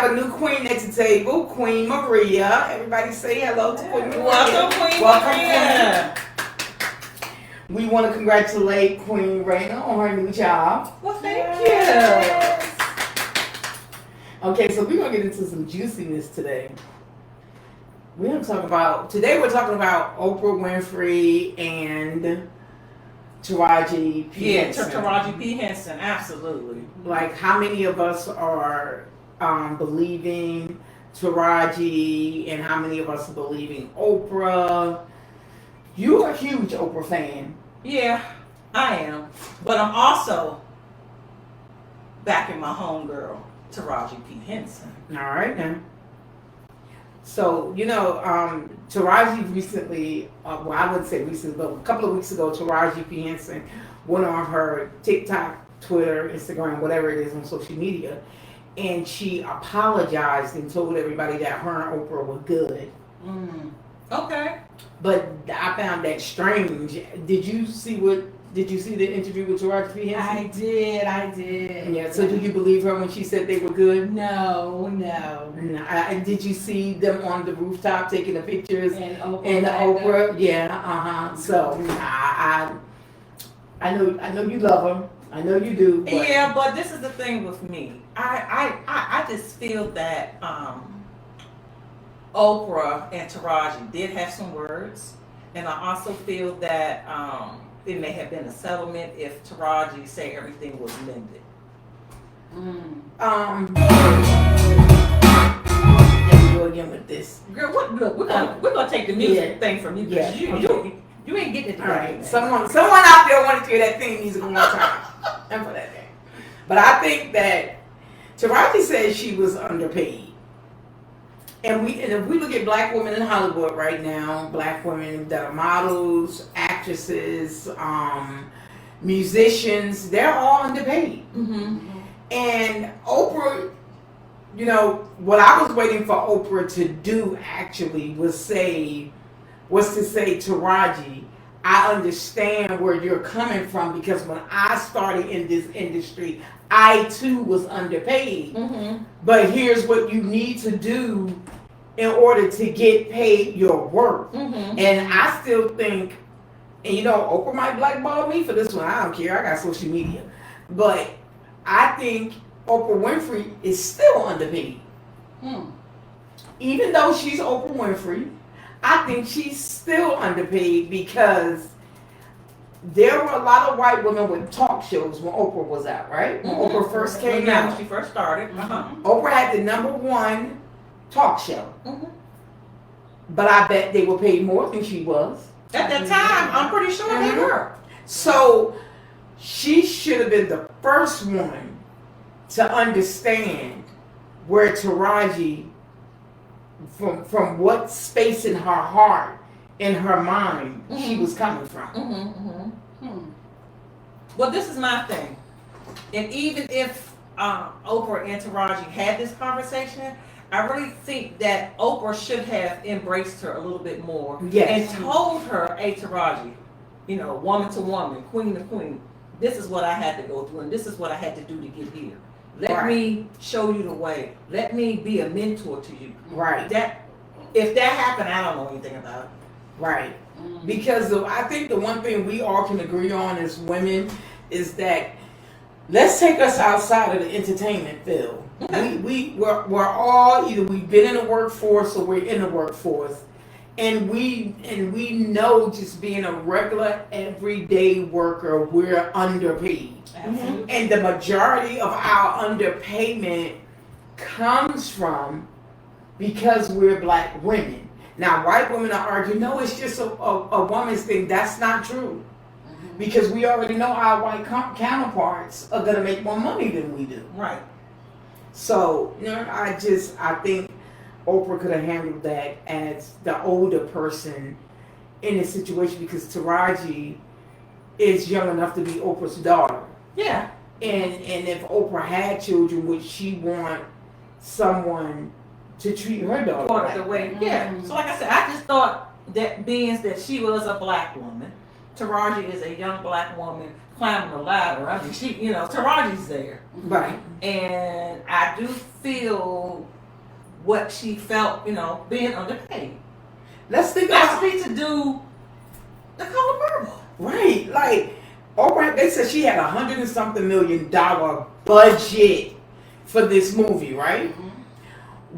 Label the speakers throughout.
Speaker 1: have a new queen at the table, Queen Maria. Everybody say hello to Queen Maria.
Speaker 2: Welcome, Queen
Speaker 1: Welcome,
Speaker 2: Maria.
Speaker 1: Queen. We want to congratulate Queen Raina on her new job.
Speaker 2: Well, thank
Speaker 1: Yes. Okay, so we're going to get into some juiciness today. We're talking about Oprah Winfrey and Taraji P.
Speaker 2: Yeah,
Speaker 1: Henson.
Speaker 2: Taraji P. Henson, absolutely.
Speaker 1: Like, how many of us are believing Taraji, and how many of us are believing Oprah? You're a huge Oprah fan.
Speaker 2: Yeah, I am. But I'm also backing my homegirl, Taraji P. Henson.
Speaker 1: All right, then. So, Taraji recently, well, I wouldn't say recently, but a couple of weeks ago, Taraji P. Henson went on her TikTok, Twitter, Instagram, whatever it is on social media, and she apologized and told everybody that her and Oprah were good.
Speaker 2: Okay.
Speaker 1: But I found that strange. Did you see the interview with Taraji P. Henson?
Speaker 3: I did.
Speaker 1: Yeah, so do you believe her when she said they were good?
Speaker 3: No.
Speaker 1: Did you see them on the rooftop taking the pictures?
Speaker 3: And
Speaker 1: And Oprah, yeah, So I know you love her. I know you do. But
Speaker 2: Yeah, but this is the thing with me. I just feel that Oprah and Taraji did have some words, and I also feel that it may have been a settlement if Taraji say everything was mended.
Speaker 1: There we go again with this.
Speaker 2: Girl, look, we're gonna take the music thing from you because you ain't getting it.
Speaker 1: All right, someone out there wanted to hear that theme music one more time. And for that thing. But I think that Taraji said she was underpaid. And if we look at black women in Hollywood right now, black women that are models, actresses, musicians, they're all underpaid. And Oprah, what I was waiting for Oprah to do actually was to say, Taraji, I understand where you're coming from, because when I started in this industry, I too was underpaid. But here's what you need to do in order to get paid your worth. And I still think, and Oprah might blackball me for this one. I don't care. I got social media. But I think Oprah Winfrey is still underpaid. Even though she's Oprah Winfrey, I think she's still underpaid, because there were a lot of white women with talk shows when Oprah was out, right? When Oprah first came out.
Speaker 2: When she first started.
Speaker 1: Oprah had the #1 talk show. But I bet they were paid more than she was.
Speaker 2: At that time, I'm pretty sure they were.
Speaker 1: So she should have been the first one to understand where Taraji, from what space in her heart, in her mind, she was coming from.
Speaker 2: Well, this is my thing. And even if Oprah and Taraji had this conversation, I really think that Oprah should have embraced her a little bit more.
Speaker 1: Yes.
Speaker 2: And told her, hey, Taraji, woman to woman, queen to queen, this is what I had to go through, and this is what I had to do to get here. Let me show you the way. Let me be a mentor to you.
Speaker 1: Right.
Speaker 2: If that happened, I don't know anything about it.
Speaker 1: Right. Because I think the one thing we all can agree on as women is that, let's take us outside of the entertainment field. We're all, either we've been in the workforce or we're in the workforce, and we know, just being a regular everyday worker, we're underpaid. And the majority of our underpayment comes from because we're black women. Now, white women are arguing, no, it's just a woman's thing. That's not true. Because we already know our white counterparts are going to make more money than we do.
Speaker 2: Right.
Speaker 1: So, I think Oprah could have handled that as the older person in this situation, because Taraji is young enough to be Oprah's daughter.
Speaker 2: Yeah.
Speaker 1: And if Oprah had children, would she want someone to treat her daughter
Speaker 2: the way? Yeah. So like I said, I just thought that being that she was a black woman, Taraji is a young black woman climbing a ladder. I mean, she, Taraji's there.
Speaker 1: Right.
Speaker 2: And I do feel what she felt, being underpaid.
Speaker 1: Let's think
Speaker 2: That's
Speaker 1: about
Speaker 2: me to do the color purple.
Speaker 1: right. Like Oprah, they said she had $100 and something million budget for this movie, right?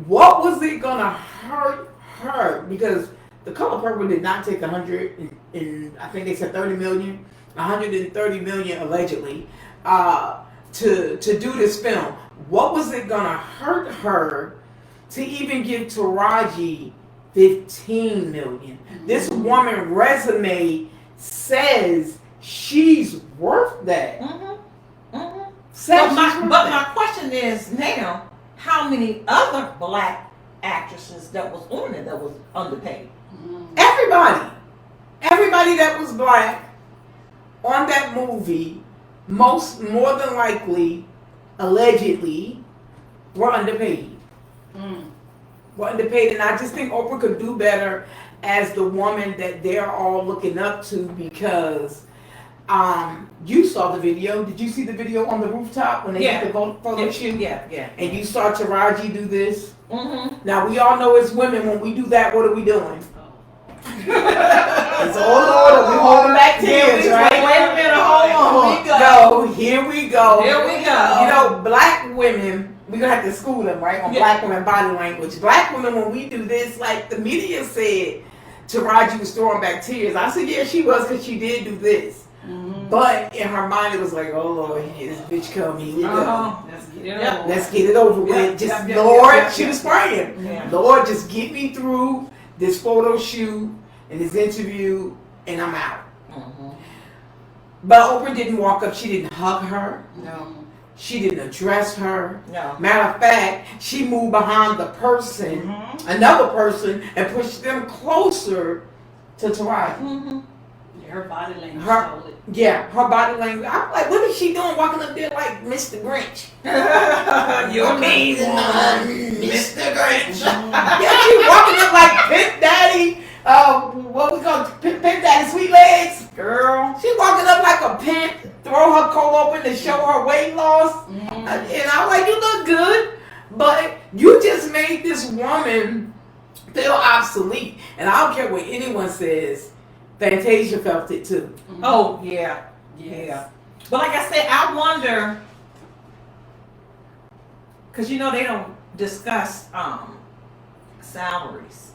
Speaker 1: What was it gonna hurt her? Because the color purple did not take 100 and I think they said 30 million, 130 million allegedly, to do this film. What was it gonna hurt her to even give Taraji 15 million? This woman resume says she's worth that. Says
Speaker 2: But my question is now, how many other black actresses that was on it that was underpaid?
Speaker 1: Everybody that was black on that movie, more than likely, allegedly, were underpaid. Were underpaid, and I just think Oprah could do better as the woman that they're all looking up to, because you saw the video. Did you see the video on the rooftop when they did the photo shoot?
Speaker 2: Yeah.
Speaker 1: And you saw Taraji do this. Now we all know as women, when we do that, what are we doing? It's all in order. We holding back tears, right?
Speaker 2: Wait a minute, hold on.
Speaker 1: Here we go.
Speaker 2: You
Speaker 1: know, black women, we're gonna have to school them, right? On black women body language. Black women, when we do this, like the media said, Taraji was throwing back tears. I said, yeah, she was, because she did do this. But in her mind, it was like, oh Lord, here this bitch come, here we go. Let's get it over with. Lord, she was praying. Lord, just get me through this photo shoot and this interview, and I'm out. But Oprah didn't walk up. She didn't hug her.
Speaker 2: No.
Speaker 1: She didn't address her.
Speaker 2: No.
Speaker 1: Matter of fact, she moved behind the person, another person, and pushed them closer to Taraji.
Speaker 3: Her body language told it.
Speaker 1: Yeah, her body language. I'm like, what is she doing walking up there like Mr. Grinch?
Speaker 2: You
Speaker 1: amazing, Mr. Grinch. Yeah, she walking up like Pimp Daddy. What we call Pimp Daddy Sweet Legs.
Speaker 2: Girl.
Speaker 1: She walking up like a pimp, throw her coat open to show her weight loss. And I'm like, you look good, but you just made this woman feel obsolete. And I don't care what anyone says. Fantasia felt it too.
Speaker 2: Oh, yeah. But like I said, I wonder, because they don't discuss salaries.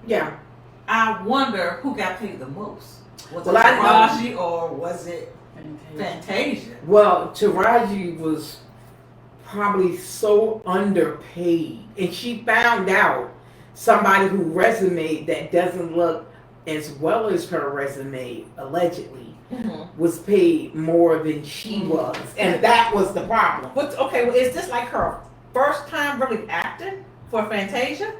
Speaker 1: Yeah.
Speaker 2: I wonder who got paid the most. Was it
Speaker 1: Well, I
Speaker 2: Taraji or was it Fantasia?
Speaker 1: Well, Taraji was probably so underpaid, and she found out somebody who resume that doesn't look as well as her resume, allegedly, was paid more than she was. And that was the problem.
Speaker 2: Okay, is this like her first time really acting for Fantasia?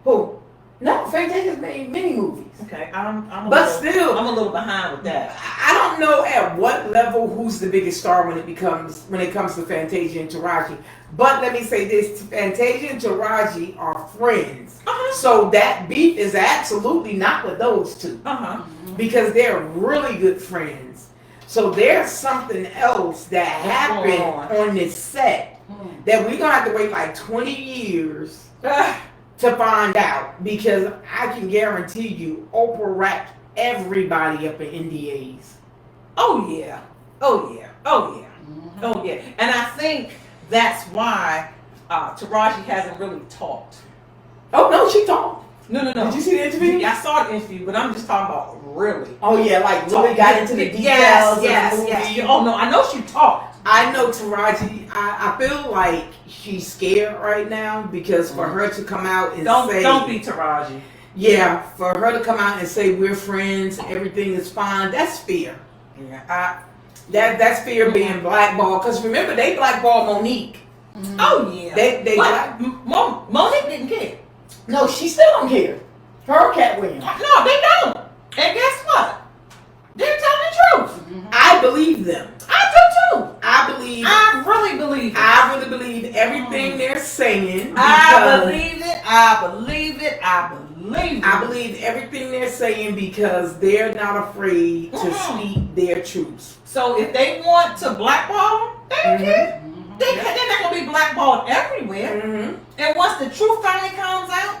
Speaker 1: Who? No, Fantasia's made many movies.
Speaker 2: Okay, I'm a little behind with that.
Speaker 1: I don't know at what level who's the biggest star when it comes to Fantasia and Taraji. But let me say this, Fantasia and Taraji are friends. So that beef is absolutely not with those two. Because they're really good friends. So there's something else that happened on this set that we're going to have to wait like 20 years to find out. Because I can guarantee you, Oprah racked everybody up in NDAs.
Speaker 2: Oh yeah. And I think that's why Taraji hasn't really talked.
Speaker 1: Oh no, she talked.
Speaker 2: No.
Speaker 1: Did you see the interview?
Speaker 2: Yeah, I saw the interview, but I'm just talking about really.
Speaker 1: Oh yeah, like really got into the details of the movie.
Speaker 2: Yes. Oh no, I know she talked.
Speaker 1: I know Taraji. I feel like she's scared right now because for her to come out and say,
Speaker 2: "Don't be Taraji."
Speaker 1: Yeah, for her to come out and say we're friends, everything is fine. That's fear.
Speaker 2: Yeah.
Speaker 1: That's fear being blackballed. Because remember, they blackballed Monique.
Speaker 2: Oh yeah.
Speaker 1: They
Speaker 2: Monique didn't care.
Speaker 1: No, she still don't care. Her Cat Williams.
Speaker 2: No, they don't. And guess what? They're telling the truth.
Speaker 1: I believe them.
Speaker 2: I do too.
Speaker 1: I
Speaker 2: really believe it.
Speaker 1: I really believe everything they're saying.
Speaker 2: I believe it. believe
Speaker 1: I believe everything they're saying because they're not afraid to speak their truths.
Speaker 2: So if they want to blackball them, they can. They're not going to be blackballed everywhere.
Speaker 1: Mm-hmm.
Speaker 2: And once the truth finally comes out,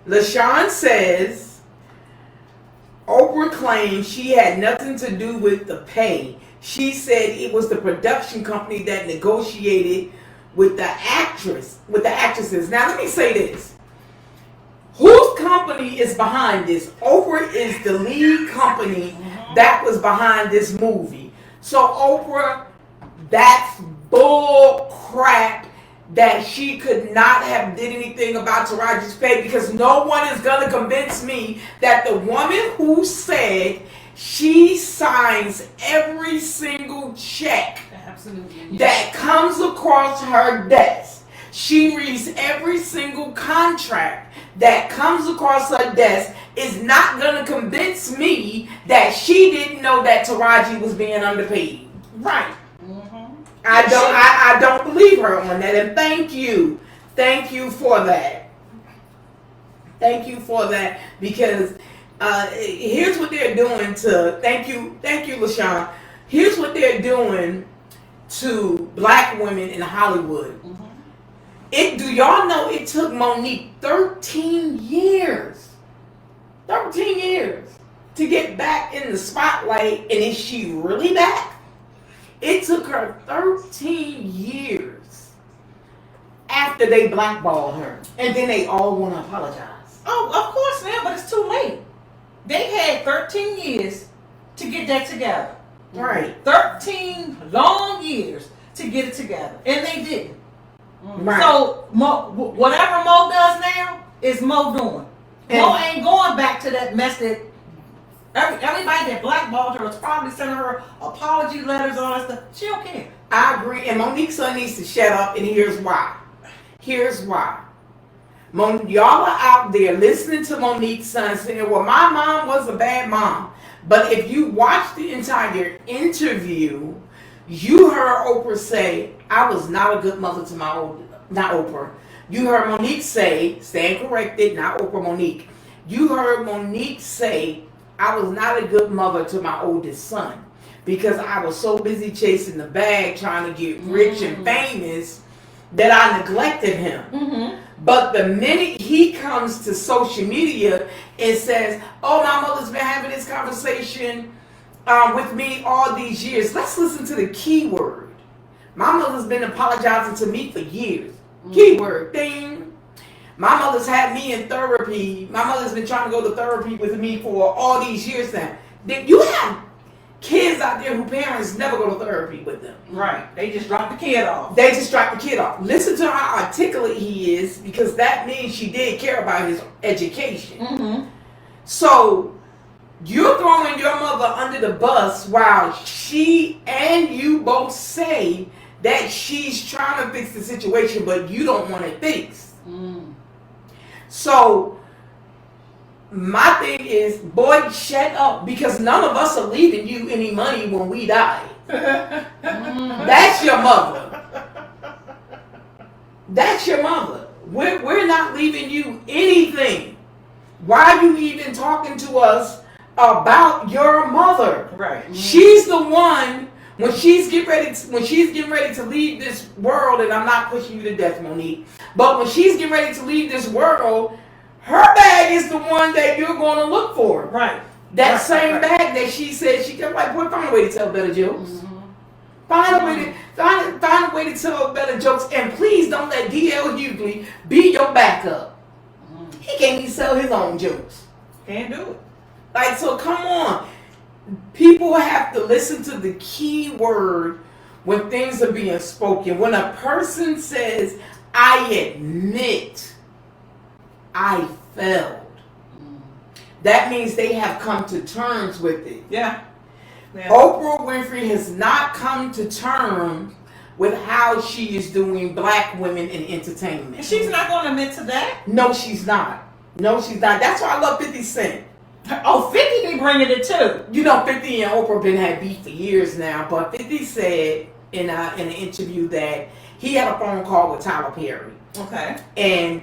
Speaker 1: LaShawn says Oprah claimed she had nothing to do with the pay. She said it was the production company that negotiated with the actresses. Now let me say this. Whose company is behind this? Oprah is the lead company that was behind this movie. So Oprah, that's bull crap that she could not have did anything about Taraji's pay, because no one is going to convince me that the woman who said she signs every single check
Speaker 3: Absolutely.
Speaker 1: that comes across her desk, she reads every single contract that comes across her desk, is not going to convince me that she didn't know that Taraji was being underpaid.
Speaker 2: right.
Speaker 1: I don't believe her on that, and thank you for that. Thank you for that, because here's what they're doing to. Thank you, LaShawn. Here's what they're doing to black women in Hollywood. Do y'all know it took Monique 13 years? 13 years to get back in the spotlight, and is she really back? It took her 13 years after they blackballed her. And then they all want to apologize.
Speaker 2: Oh, of course now, but it's too late. They had 13 years to get that together.
Speaker 1: Right.
Speaker 2: 13 long years to get it together. And they didn't.
Speaker 1: Right.
Speaker 2: So, whatever Mo does now is Mo doing. Mo ain't going back to that mess that everybody that blackballed her was probably sending her apology letters and all that stuff. She don't care.
Speaker 1: I agree. And Monique's son needs to shut up, and here's why. Y'all are out there listening to Monique's son saying, well, my mom was a bad mom. But if you watch the entire interview, you heard Oprah say, I was not a good mother to not Oprah. You heard Monique say, stand corrected, not Oprah, Monique. You heard Monique say, I was not a good mother to my oldest son because I was so busy chasing the bag, trying to get rich and famous, that I neglected him. But the minute he comes to social media and says, oh, my mother's been having this conversation with me all these years. Let's listen to the key word. My mother's been apologizing to me for years. Keyword, ding. My mother's had me in therapy. My mother's been trying to go to therapy with me for all these years now. Then you have kids out there who parents never go to therapy with them.
Speaker 2: Right. They just drop the kid off.
Speaker 1: Listen to how articulate he is, because that means she did care about his education. So you're throwing your mother under the bus while she and you both say that she's trying to fix the situation, but you don't want it fixed. So my thing is, boy, shut up, because none of us are leaving you any money when we die. That's your mother. That's your mother. We're not leaving you anything. Why are you even talking to us about your mother?
Speaker 2: Right.
Speaker 1: She's the one, when she's getting ready to leave this world, and I'm not pushing you to death, Monique, but when she's getting ready to leave this world, her bag is the one that you're going to look for.
Speaker 2: Right.
Speaker 1: That same bag that she said she kept, like, boy, find a way to tell better jokes. Find a way to tell better jokes, and please don't let D.L. Hughley be your backup. He can't even sell his own jokes.
Speaker 2: Can't do it.
Speaker 1: Like, so come on. People have to listen to the key word when things are being spoken. When a person says, I admit I failed, that means they have come to terms with it.
Speaker 2: Yeah.
Speaker 1: Oprah Winfrey has not come to terms with how she is doing black women in entertainment.
Speaker 2: And she's not going to admit to that?
Speaker 1: No, she's not. That's why I love 50 Cent.
Speaker 2: Oh, 50 be bringing it too.
Speaker 1: You know, 50 and Oprah been had beef for years now, but 50 said in an interview that he had a phone call with Tyler Perry.
Speaker 2: Okay.
Speaker 1: And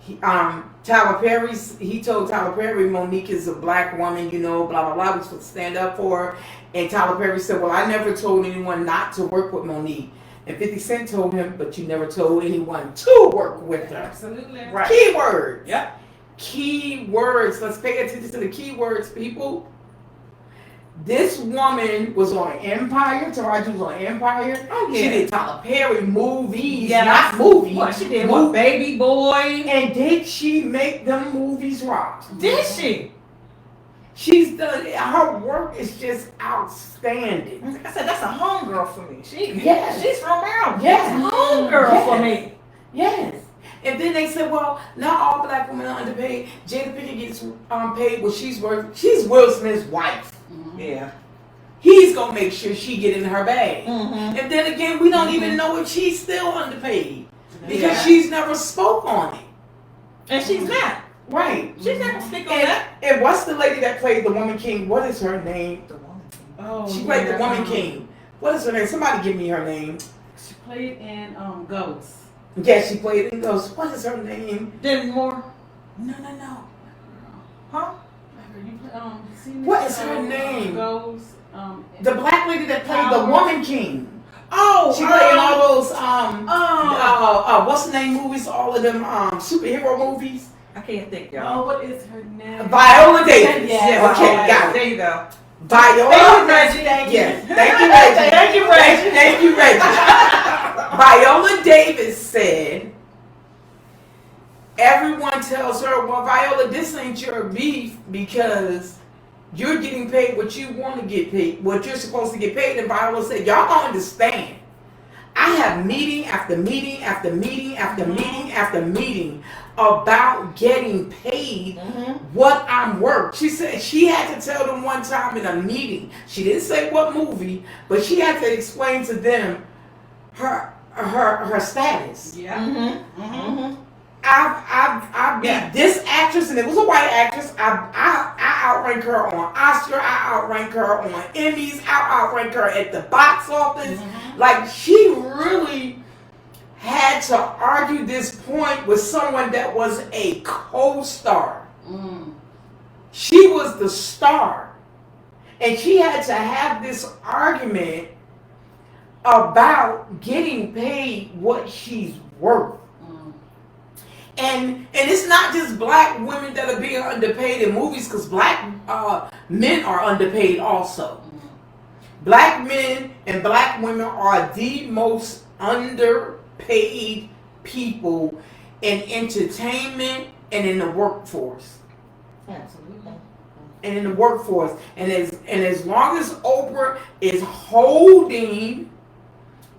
Speaker 1: Tyler Perry, he told Tyler Perry, Monique is a black woman, you know, blah, blah, blah, we're supposed to stand up for her. And Tyler Perry said, well, I never told anyone not to work with Monique. And 50 Cent told him, but you never told anyone to work with her.
Speaker 3: Absolutely.
Speaker 2: Right.
Speaker 1: Keywords.
Speaker 2: Yep.
Speaker 1: Keywords. Let's pay attention to the keywords, people. This woman was on Empire. Taraji was on Empire.
Speaker 2: Oh, yeah.
Speaker 1: She did Tyler Perry movies,
Speaker 2: Yeah,
Speaker 1: not movies.
Speaker 2: What she did? What, Baby Boy?
Speaker 1: And did she make them movies rock?
Speaker 2: Did she?
Speaker 1: She's done. Her work is just outstanding.
Speaker 2: Like I said, that's a homegirl for me.
Speaker 1: Yes.
Speaker 2: She's from Maryland.
Speaker 1: Yes.
Speaker 2: That's a homegirl
Speaker 1: Yes.
Speaker 2: for me.
Speaker 1: Yes. And then they said, well, not all black women are underpaid. Jada Pinkett gets paid what she's worth. She's Will Smith's wife.
Speaker 2: Yeah.
Speaker 1: He's gonna make sure she get in her bag.
Speaker 2: Mm-hmm.
Speaker 1: And then again, we don't even know if she's still underpaid because
Speaker 2: Yeah.
Speaker 1: she's never spoke on it.
Speaker 2: And she's not.
Speaker 1: Right.
Speaker 2: She's not gonna speak on that.
Speaker 1: And what's the lady that played the Woman King? What is her name?
Speaker 2: The woman.
Speaker 3: Oh,
Speaker 1: She played the
Speaker 3: yeah,
Speaker 1: Woman King. What is her name? Somebody give me her name.
Speaker 3: She played in Ghost.
Speaker 1: Yeah, she played in Ghost. What is her name?
Speaker 2: Demi Moore.
Speaker 1: No.
Speaker 2: Huh?
Speaker 3: You seen
Speaker 1: What
Speaker 3: this
Speaker 1: is her
Speaker 3: show,
Speaker 1: name?
Speaker 3: Ghost.
Speaker 1: The black lady that played the Woman King.
Speaker 2: Oh,
Speaker 1: She played in all those what's the name movies? All of them superhero movies.
Speaker 2: I can't think, y'all.
Speaker 3: Oh, what is her name?
Speaker 1: Viola Davis.
Speaker 3: Yeah,
Speaker 1: Okay,
Speaker 3: Viola.
Speaker 1: got it.
Speaker 2: There you go.
Speaker 1: Viola.
Speaker 2: Thank you, Reggie.
Speaker 3: Thank you.
Speaker 1: Yes. Thank you, Reggie.
Speaker 2: Thank you, Reggie.
Speaker 1: Thank you, Reggie. Viola Davis said, everyone tells her, well, Viola, this ain't your beef because you're getting paid what you want to get paid, what you're supposed to get paid. And Viola said, y'all don't understand. I have meeting after meeting after meeting after meeting after meeting about getting paid what I'm worth. She said she had to tell them one time in a meeting. She didn't say what movie, but she had to explain to them her status.
Speaker 3: Yeah.
Speaker 1: I beat this actress, and it was a white actress. I outrank her on Oscar. I outrank her on Emmys. I outrank her at the box office. Like, she really had to argue this point with someone that was a co-star. She was the star, and she had to have this argument about getting paid what she's worth. And it's not just black women that are being underpaid in movies, because black men are underpaid also. Black men and black women are the most underpaid people in entertainment and in the workforce.
Speaker 2: Absolutely.
Speaker 1: And in the workforce. And as long as Oprah is holding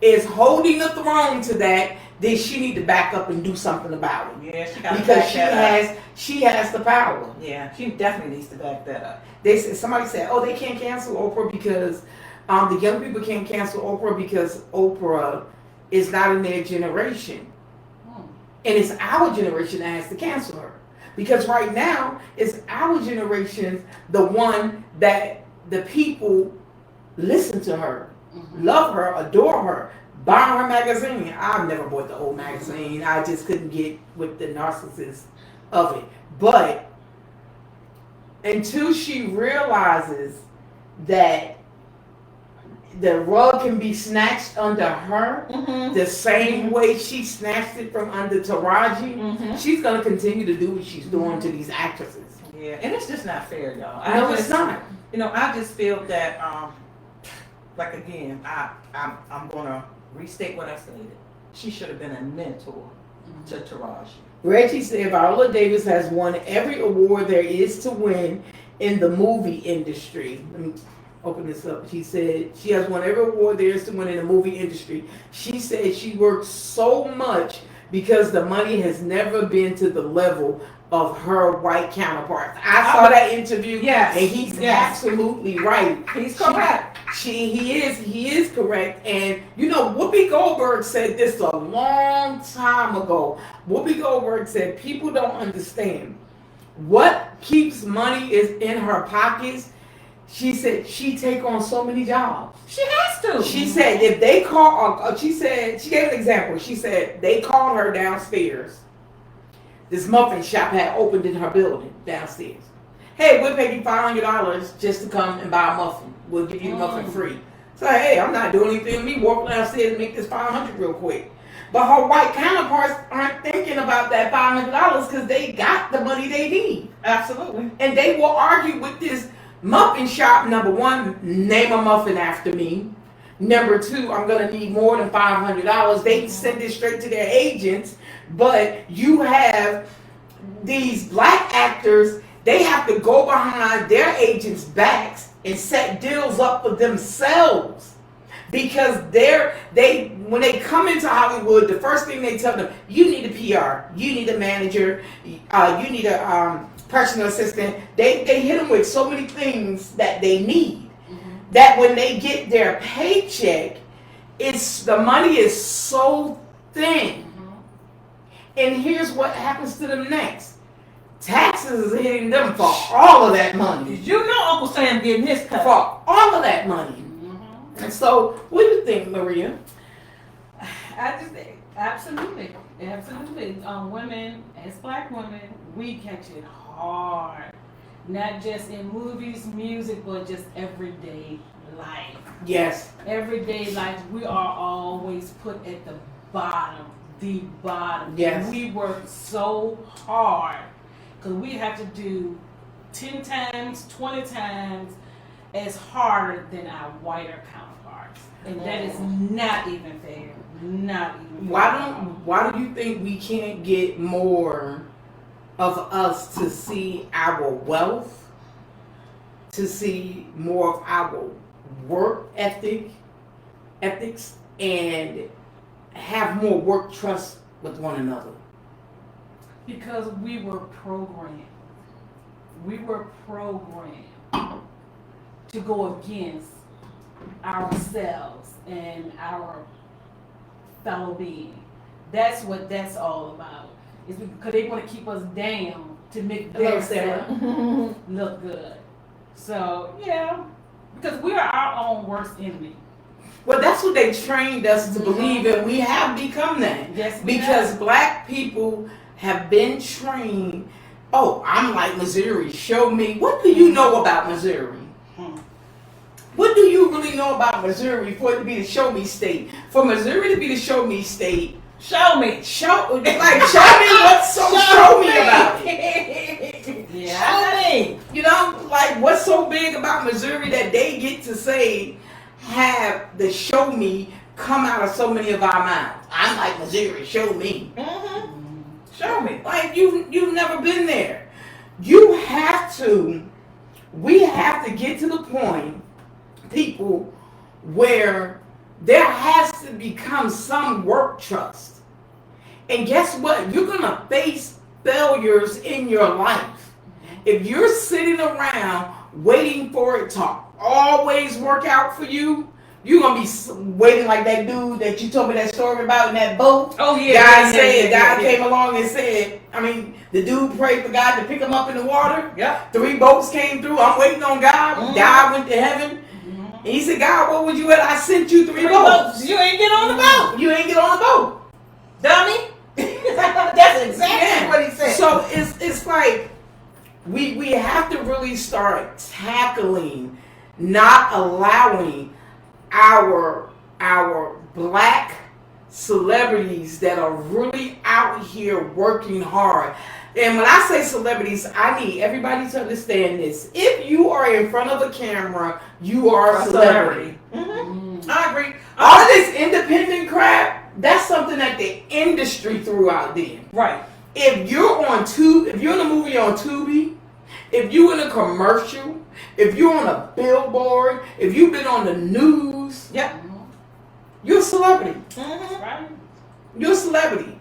Speaker 1: the throne to that, then she need to back up and do something about it.
Speaker 2: Yeah, she got
Speaker 1: Because she has the power.
Speaker 2: Yeah, she definitely needs to back that up.
Speaker 1: Somebody said, oh, they can't cancel Oprah because the young people can't cancel Oprah because Oprah is not in their generation. And it's our generation that has to cancel her. Because right now, it's our generation, the one that the people listen to her, love her, adore her, buy her magazine. I've never bought the old magazine. I just couldn't get with the narcissist of it. But until she realizes that the rug can be snatched under her the same way she snatched it from under Taraji, she's going to continue to do what she's doing to these actresses.
Speaker 2: Yeah, and it's just not fair, y'all.
Speaker 1: It's not.
Speaker 2: You know, I just feel that, like again, I'm gonna restate what I stated. She should have been a mentor to Taraji.
Speaker 1: Reggie said Viola Davis has won every award there is to win in the movie industry. Let me open this up. She said she has won every award there is to win in the movie industry. She said she works so much because the money has never been to the level of her white counterparts. I saw that interview,
Speaker 2: Yes.
Speaker 1: and he's absolutely right.
Speaker 2: He's correct.
Speaker 1: He is correct. And you know, Whoopi Goldberg said this a long time ago. Whoopi Goldberg said people don't understand what keeps money is in her pockets. She said she take on so many jobs.
Speaker 2: She has to.
Speaker 1: She said if they call, she said, she gave an example. She said they called her downstairs this muffin shop had opened in her building downstairs. Hey, we'll pay you $500 just to come and buy a muffin. We'll give you the muffin free. So hey, I'm not doing anything. Let me walk downstairs and make this $500 real quick. But her white counterparts aren't thinking about that $500 because they got the money they need.
Speaker 2: Absolutely.
Speaker 1: And they will argue with this muffin shop. Number one, name a muffin after me. Number two, I'm gonna need more than $500. They send it straight to their agents. But you have these black actors, they have to go behind their agents' backs and set deals up for themselves. Because when they come into Hollywood, the first thing they tell them, you need a PR, you need a manager, you need a personal assistant. They hit them with so many things that they need, that when they get their paycheck, the money is so thin. And here's what happens to them next. Taxes is hitting them for all of that money.
Speaker 2: You know Uncle Sam getting his cut.
Speaker 1: For all of that money. And so, what do you think, Maria?
Speaker 3: I just think, absolutely. Women, as black women, we catch it hard. Not just in movies, music, but just everyday life.
Speaker 1: Yes.
Speaker 3: Everyday life, we are always put at the bottom. The bottom.
Speaker 1: Yes.
Speaker 3: We work so hard because we have to do 10 times, 20 times as harder than our whiter counterparts. And that is not even fair. Not even fair.
Speaker 1: Why do you think we can't get more of us to see our wealth, to see more of our work ethics, and have more work trust with one another?
Speaker 3: Because we were programmed. We were programmed to go against ourselves and our fellow being. That's what that's all about. It's because they want to keep us down to make themselves look good. So yeah, because we are our own worst enemy.
Speaker 1: Well, that's what they trained us to believe, and we have become that.
Speaker 3: Yes, we
Speaker 1: because
Speaker 3: have.
Speaker 1: black people have been trained. Oh, I'm like Missouri. Show me. What do you know about Missouri? What do you really know about Missouri for it to be the show me state? For Missouri to be the show me state,
Speaker 2: Show me.
Speaker 1: show me what's so show me about it.
Speaker 2: Show me.
Speaker 1: You know, like what's so big about Missouri that they get to say, have the show me come out of so many of our mouths. I'm like Missouri, show me.
Speaker 2: Show me.
Speaker 1: Like you've never been there. We have to get to the point, people, where there has to become some work trust. And guess what? You're gonna face failures in your life. If you're sitting around waiting for it to always work out for you, you're gonna be waiting like that dude that you told me that story about in that boat.
Speaker 2: Oh yeah.
Speaker 1: God came along and said, the dude prayed for God to pick him up in the water.
Speaker 2: Yep.
Speaker 1: 3 boats came through. I'm waiting on God. God went to heaven. And he said, God, what would you at? I sent you 3 boats.
Speaker 2: You ain't get on the boat.
Speaker 1: You ain't get on the boat.
Speaker 2: Dummy. That's exactly what he said.
Speaker 1: So it's like we have to really start tackling, not allowing our black celebrities that are really out here working hard. And when I say celebrities, I need everybody to understand this. If you are in front of a camera, you are a celebrity.
Speaker 2: I agree.
Speaker 1: All of this independent crap, that's something that the industry threw out there.
Speaker 2: Right.
Speaker 1: If you're in a movie on Tubi, if you're in a commercial, if you're on a billboard, if you've been on the news,
Speaker 2: Yep.
Speaker 1: you're a celebrity.
Speaker 3: Right?
Speaker 1: You're a celebrity.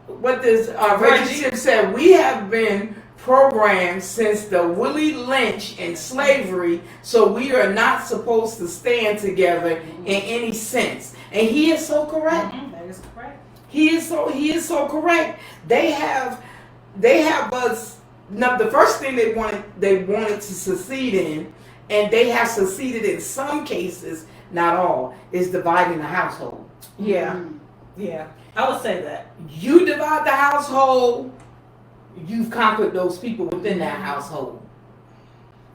Speaker 1: What this Reggie Ship said, we have been programmed since the Willie Lynch and slavery, so we are not supposed to stand together in any sense. And he is so correct.
Speaker 3: That is correct.
Speaker 1: He is so correct. They have us. Now, the first thing they wanted to succeed in, and they have succeeded in some cases, not all, is dividing the household.
Speaker 2: Yeah. Yeah. I would say that.
Speaker 1: You divide the household, you've conquered those people within that household.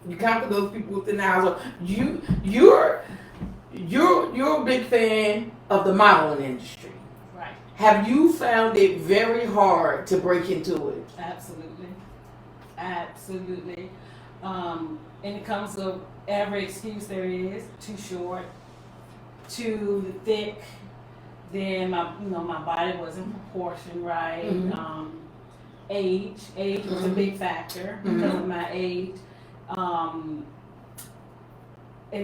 Speaker 1: You conquer those people within the household. You're a big fan of the modeling industry.
Speaker 3: Right.
Speaker 1: Have you found it very hard to break into it?
Speaker 3: Absolutely. Absolutely. And it comes of every excuse there is: too short, too thick. Then my body wasn't proportioned right.
Speaker 1: Mhm.
Speaker 3: Age was a big factor because of my age. And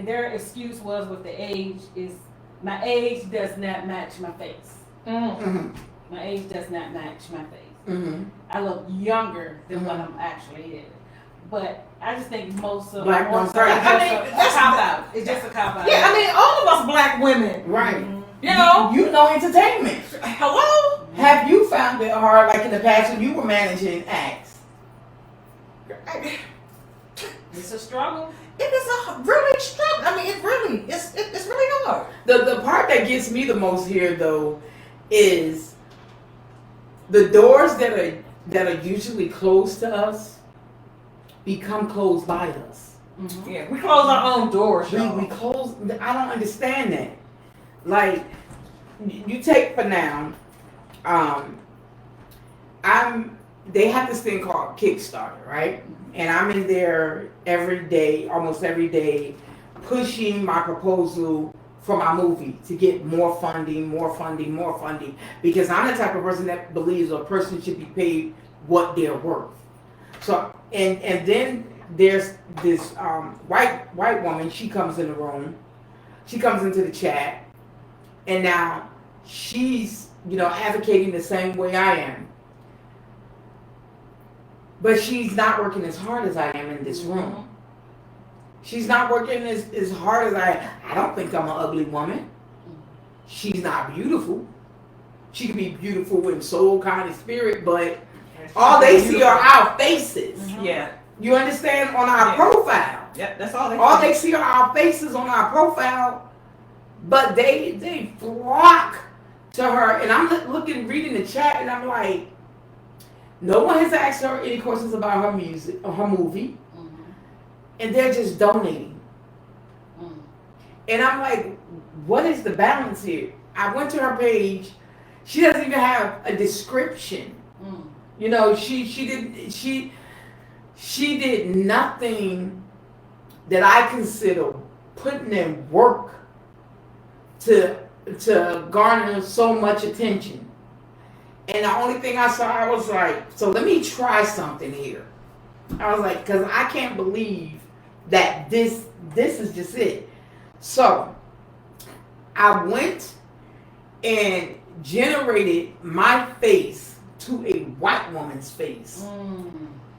Speaker 3: their excuse was with the age is my age does not match my face.
Speaker 1: Mm-hmm.
Speaker 3: My age does not match my face.
Speaker 1: Mm-hmm.
Speaker 3: I look younger than what I'm actually is. But I just think most of
Speaker 1: Black
Speaker 3: more
Speaker 1: ones
Speaker 3: so,
Speaker 1: are-
Speaker 3: it's
Speaker 2: I
Speaker 3: just
Speaker 2: mean,
Speaker 3: a
Speaker 2: that's-
Speaker 3: cop out. It's just a cop out.
Speaker 2: Yeah, I mean, all of us black women,
Speaker 1: Right.
Speaker 2: you know.
Speaker 1: You know entertainment.
Speaker 2: Hello.
Speaker 1: Have you found it hard, like in the past when you were managing acts?
Speaker 3: It's a struggle.
Speaker 2: It is a really struggle. I mean, it's really hard.
Speaker 1: The part that gets me the most here, though, is the doors that are usually closed to us become closed by us.
Speaker 3: Mm-hmm.
Speaker 2: Yeah, we close our own doors,
Speaker 1: We
Speaker 2: y'all.
Speaker 1: close. I don't understand that. Like, you take for now. They have this thing called Kickstarter, right? And I'm in there every day, almost every day, pushing my proposal for my movie to get more funding, because I'm the type of person that believes a person should be paid what they're worth. So, and then there's this white woman. She comes in the room. She comes into the chat, and now she's advocating the same way I am. But she's not working as hard as I am in this room. She's not working as hard as I don't think I'm an ugly woman. She's not beautiful. She can be beautiful in soul, kind of spirit, but all they see are our faces.
Speaker 2: Yeah.
Speaker 1: You understand? On our profile.
Speaker 2: Yep, that's all they
Speaker 1: All they see are our faces on our profile, but they flock to her. And I'm reading the chat, and I'm like, no one has asked her any questions about her music or her movie, and they're just donating. And I'm like, what is the balance here? I went to her page. She doesn't even have a description. She did nothing that I consider putting in work to garner so much attention. And the only thing I saw, I was like, so let me try something here. I was like, because I can't believe that this is just it. So I went and generated my face to a white woman's face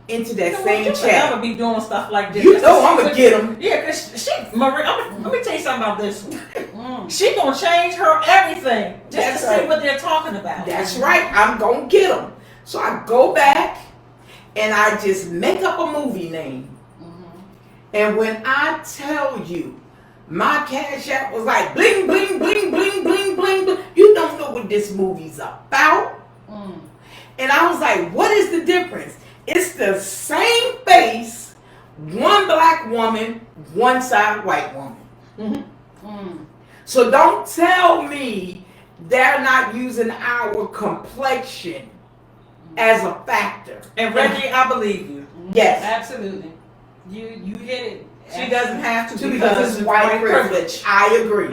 Speaker 1: into that same
Speaker 2: you
Speaker 1: chat.
Speaker 2: never be doing stuff like this.
Speaker 1: You know I'm gonna get them.
Speaker 2: Yeah, cause Marie, let me tell you something about this. She gonna change her everything just
Speaker 1: That's
Speaker 2: to
Speaker 1: right.
Speaker 2: see what they're talking about.
Speaker 1: That's right. I'm gonna get them. So I go back and I just make up a movie name. And when I tell you, my Cash App was like bling, bling, bling, bling, bling, bling, bling. You don't know what this movie's about. And I was like, what is the difference? It's the same face, one black woman, one side white woman. So don't tell me they're not using our complexion as a factor.
Speaker 2: And Reggie, I believe you.
Speaker 1: Yes.
Speaker 3: Absolutely. You hit it.
Speaker 2: She doesn't have to
Speaker 1: Because it's white privilege. I agree.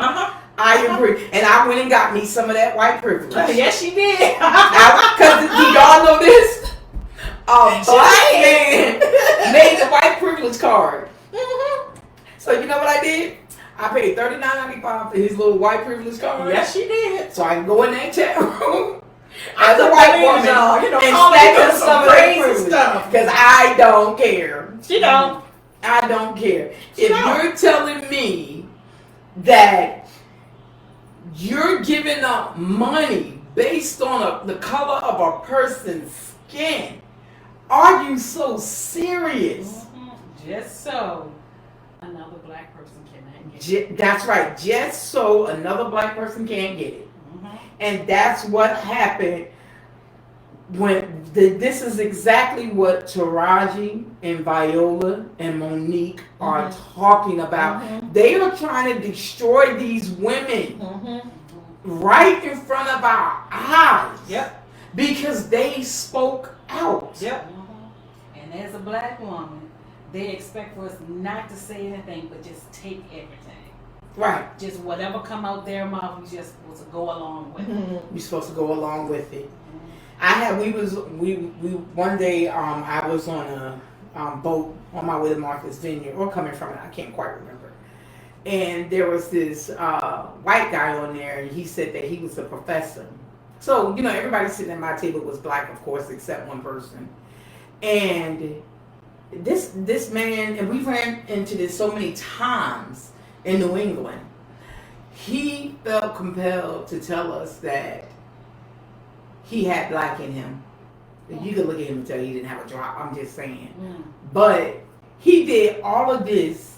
Speaker 1: I agree. And I went and got me some of that white privilege.
Speaker 2: Yes, she did.
Speaker 1: Because do y'all know this? A black man made the white privilege card. So you know what I did? I paid $39.95 for his little white privilege card.
Speaker 2: Yes, she did.
Speaker 1: So I can go in that chat room
Speaker 2: I
Speaker 1: as a
Speaker 2: couldn't
Speaker 1: white
Speaker 2: believe
Speaker 1: woman
Speaker 2: y'all. You know,
Speaker 1: and
Speaker 2: Carly
Speaker 1: stack
Speaker 2: does
Speaker 1: up
Speaker 2: some
Speaker 1: some of that
Speaker 2: crazy
Speaker 1: privilege.
Speaker 2: stuff.
Speaker 1: Because I don't care.
Speaker 2: She don't.
Speaker 1: I don't care.
Speaker 2: She
Speaker 1: If
Speaker 2: don't.
Speaker 1: you're telling me that you're giving up money based on the color of a person's skin, are you so serious?
Speaker 3: Just so another black person cannot get it.
Speaker 1: That's right. Just so another black person can't get it. And that's what happened this is exactly what Taraji and Viola and Monique are talking about. They are trying to destroy these women right in front of our eyes.
Speaker 2: Yep.
Speaker 1: Because they spoke out.
Speaker 2: Yep.
Speaker 3: And as a black woman, they expect for us not to say anything, but just take everything.
Speaker 1: Right.
Speaker 3: Just whatever come out their mouth, we just supposed to go along with it.
Speaker 1: You're supposed to go along with it. We one day I was on a boat on my way to Martha's Vineyard, or coming from it, I can't quite remember. And there was this white guy on there, and he said that he was a professor. So, everybody sitting at my table was black, of course, except one person. And this man, and we ran into this so many times in New England, he felt compelled to tell us that he had black in him. You could look at him and tell he didn't have a drop, I'm just saying. But he did all of this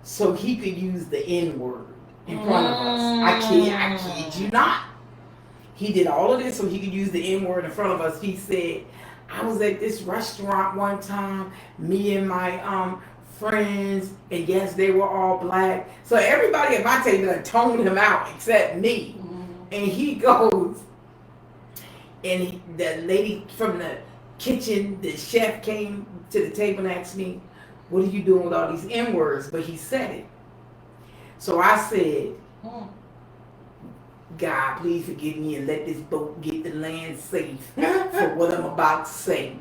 Speaker 1: so he could use the N-word in front of us. I kid you not. He did all of this so he could use the N-word in front of us. He said, I was at this restaurant one time, me and my friends, and yes, they were all black. So everybody at my table had toned him out except me. And he goes, and the lady from the kitchen, the chef, came to the table and asked me, what are you doing with all these N-words? But he said it. So I said, God, please forgive me and let this boat get to land safe for what I'm about to say.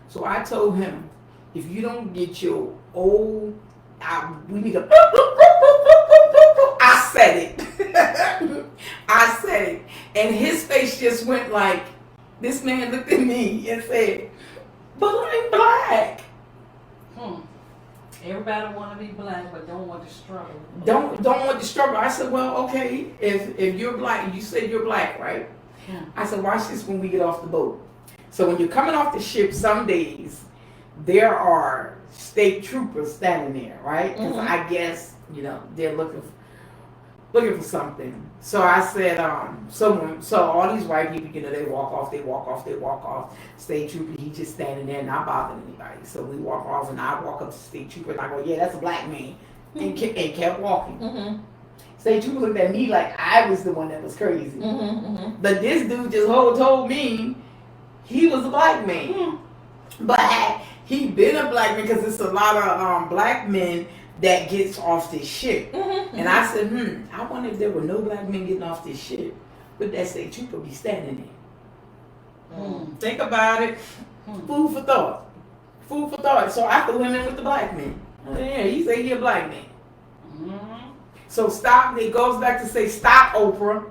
Speaker 1: So I told him, if you don't get your old, we need a, I said it. I said it. And his face just went like, this man looked at me and said, but I'm black.
Speaker 3: Everybody want to be black, but don't want to struggle.
Speaker 1: Don't want to struggle. I said, well, okay, if you're black, you said you're black, right? I said, watch this when we get off the boat. So when you're coming off the ship, some days there are state troopers standing there, right? Because I guess they're looking for something. So I said, so all these white people, they walk off. State trooper, he just standing there, not bothering anybody. So we walk off, and I walk up to state trooper, and I go, yeah, that's a black man, and kept walking. State trooper looked at me like I was the one that was crazy. But this dude just told me he was a black man. But had he been a black man, because it's a lot of black men that gets off this ship. And I said, I wonder if there were no black men getting off this ship, would that state trooper be standing there?
Speaker 2: Think about it.
Speaker 1: Food for thought. So I threw him in with the black men. Yeah, he said he a black man. So stop. It goes back to say, stop, Oprah,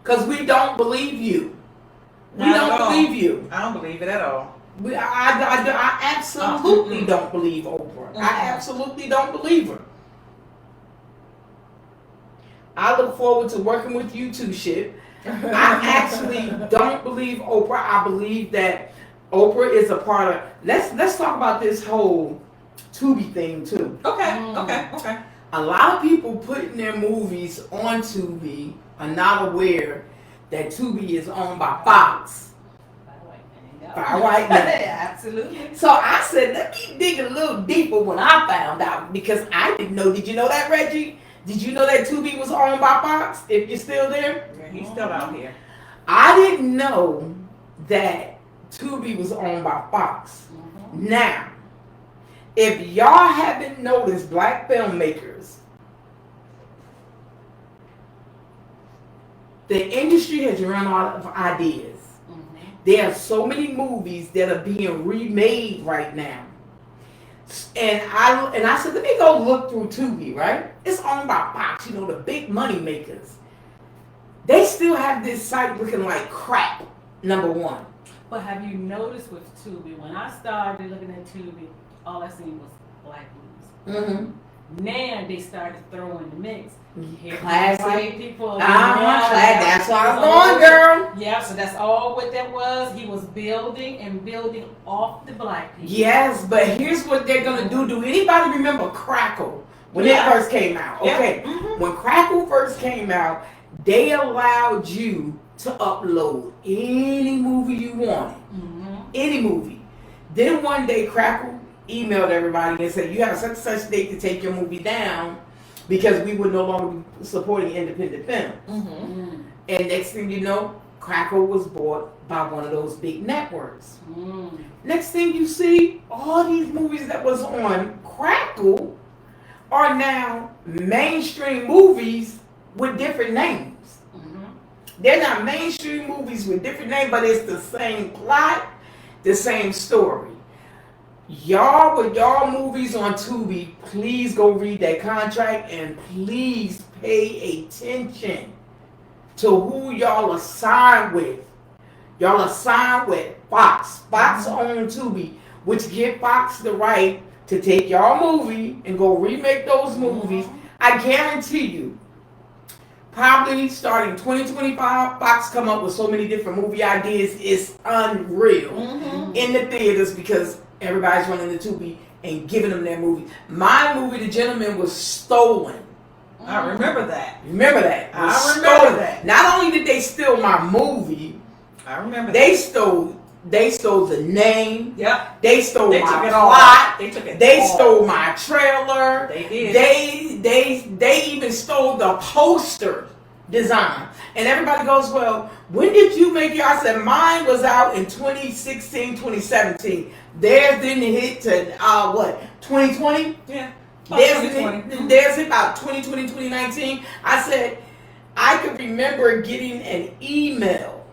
Speaker 1: because we don't believe you. We don't believe you.
Speaker 2: I don't believe it at all.
Speaker 1: I absolutely don't believe Oprah. I absolutely don't believe her. I look forward to working with you too, Ship. I actually don't believe Oprah. I believe that Oprah is a part of. Let's talk about this whole Tubi thing too.
Speaker 2: Okay.
Speaker 1: A lot of people putting their movies on Tubi are not aware that Tubi is owned by Fox. By white men.
Speaker 3: Absolutely.
Speaker 1: So I said, let me dig a little deeper when I found out, because I didn't know. Did you know that, Reggie? Did you know that Tubi was owned by Fox? If you're still there?
Speaker 2: Yeah, he's still out here.
Speaker 1: I didn't know that Tubi was owned by Fox. Now, if y'all haven't noticed, black filmmakers, the industry has run out of ideas. There are so many movies that are being remade right now. And I said, let me go look through Tubi, right? It's owned by Fox, the big money makers. They still have this site looking like crap, number one.
Speaker 3: But have you noticed with Tubi, when I started looking at Tubi, all I seen was black movies. Now they started throwing the mix.
Speaker 1: Classic.
Speaker 3: White people.
Speaker 1: That's where I was going, girl.
Speaker 3: Yeah, so that's all what that was. He was building off the black people.
Speaker 1: Yes, but here's what they're gonna do. Do anybody remember Crackle when it first came out? Okay, when Crackle first came out, they allowed you to upload any movie you wanted.
Speaker 3: Mm-hmm.
Speaker 1: Any movie. Then one day Crackle emailed everybody and said, you have such and such date to take your movie down because we would no longer be supporting independent film.
Speaker 2: Mm-hmm.
Speaker 1: And next thing you know, Crackle was bought by one of those big networks.
Speaker 3: Mm.
Speaker 1: Next thing you see, all these movies that was on Crackle are now mainstream movies with different names.
Speaker 3: Mm-hmm.
Speaker 1: They're not mainstream movies with different names, but it's the same plot, the same story. Y'all with y'all movies on Tubi, please go read that contract and please pay attention to who y'all are signed with. Y'all are signed with Fox. Fox own Tubi, which give Fox the right to take y'all movie and go remake those movies. I guarantee you, probably starting 2025, Fox come up with so many different movie ideas. It's unreal in the theaters because everybody's running the Tubi and giving them their movie. My movie, The Gentleman, was stolen.
Speaker 2: I remember that.
Speaker 1: Remember that?
Speaker 2: I remember that.
Speaker 1: Not only did they steal my movie,
Speaker 2: I remember
Speaker 1: they stole the name.
Speaker 2: Yep.
Speaker 1: They stole
Speaker 2: They
Speaker 1: my
Speaker 2: took it all.
Speaker 1: plot.
Speaker 2: They took it
Speaker 1: They
Speaker 2: all.
Speaker 1: stole my trailer.
Speaker 2: They did.
Speaker 1: They even stole the poster design. And everybody goes, well, when did you make your? I said mine was out in 2016, 2017. Theirs didn't hit to 2020?
Speaker 2: Yeah.
Speaker 1: There's about 2020, 2019. I said, I could remember getting an email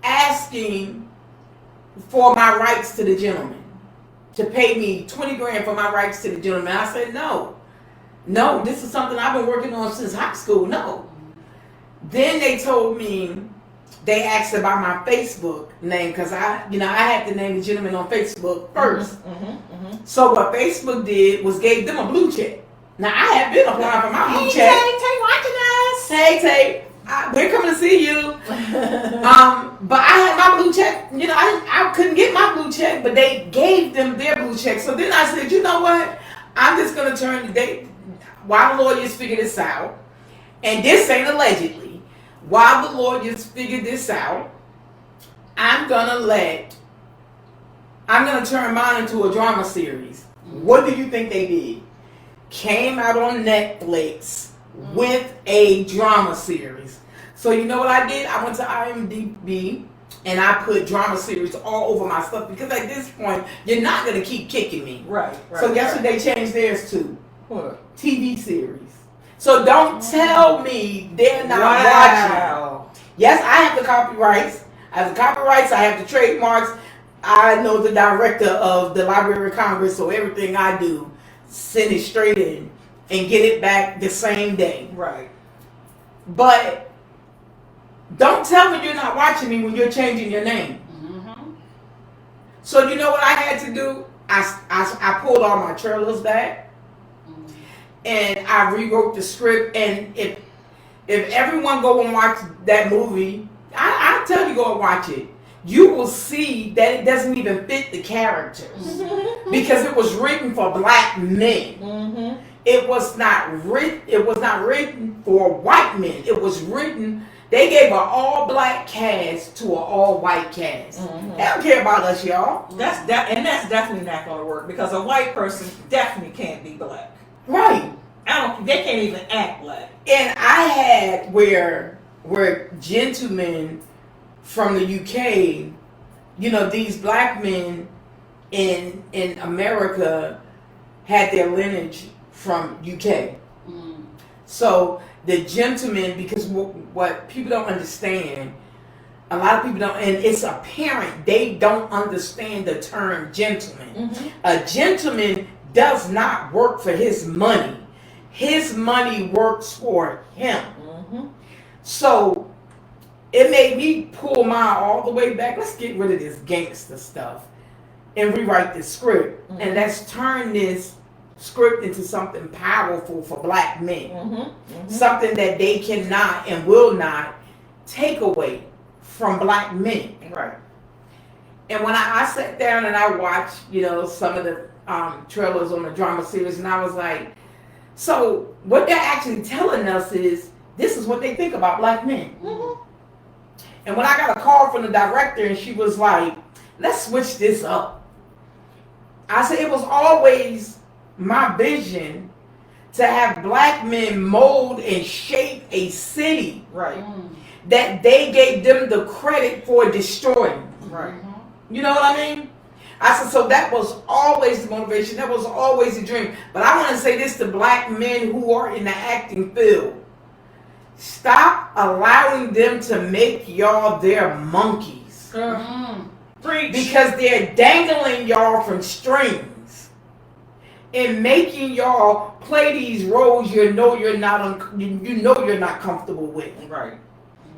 Speaker 1: asking for my rights to The Gentleman, to pay me 20 grand for my rights to The Gentleman. I said, no, this is something I've been working on since high school. No. Then they told me, they asked about my Facebook name because I had to name The Gentleman on Facebook first. So what Facebook did was gave them a blue check. Now I had been applying for my blue check.
Speaker 2: Tay, watching us.
Speaker 1: Hey Tay, we're coming to see you. But I had my blue check. I couldn't get my blue check, but they gave them their blue check. So then I said, you know what? I'm just gonna turn the date while the lawyers figure this out. And this ain't allegedly. While the lawyers figure this out, I'm gonna turn mine into a drama series. What do you think they did? Came out on Netflix with a drama series. So you know what I did? I went to IMDb and I put drama series all over my stuff because at this point, you're not gonna keep kicking me.
Speaker 2: Right.
Speaker 1: So guess what they changed theirs to?
Speaker 2: What?
Speaker 1: TV series. So don't tell me they're not watching. Yes, I have the copyrights. I have the copyrights. I have the trademarks. I know the director of the Library of Congress, so everything I do, send it straight in and get it back the same day.
Speaker 2: Right.
Speaker 1: But don't tell me you're not watching me when you're changing your name.
Speaker 3: Mm-hmm.
Speaker 1: So you know what I had to do? I pulled all my trailers back. And I rewrote the script, and if everyone go and watch that movie, I tell you go and watch it. You will see that it doesn't even fit the characters because it was written for black men. It was not written for white men. It was written. They gave an all black cast to an all white cast. They don't care about us, y'all.
Speaker 2: That's definitely not going to work because a white person definitely can't be black.
Speaker 1: Right.
Speaker 2: They can't even act black.
Speaker 1: And I had where gentlemen from the UK, these black men in America had their lineage from UK. So the gentleman, because what people don't understand, a lot of people don't, and it's apparent they don't understand the term gentleman. A gentleman does not work for his money. His money works for him. So it made me pull mine all the way back. Let's get rid of this gangster stuff and rewrite this script. And let's turn this script into something powerful for black men. Something that they cannot and will not take away from black men.
Speaker 2: Right.
Speaker 1: And when I sat down and I watched, some of the trailers on the drama series, and I was like, so what they're actually telling us is this is what they think about black men.
Speaker 2: Mhm.
Speaker 1: And when I got a call from the director and she was like, let's switch this up. I said, it was always my vision to have black men mold and shape a city
Speaker 2: Right.
Speaker 1: that they gave them the credit for destroying.
Speaker 2: Right.
Speaker 1: You know what I mean? I said, so that was always the motivation. That was always the dream. But I want to say this to black men who are in the acting field. Stop allowing them to make y'all their monkeys.
Speaker 2: Preach.
Speaker 1: Because they're dangling y'all from strings and making y'all play these roles you know you're not comfortable with.
Speaker 2: Right.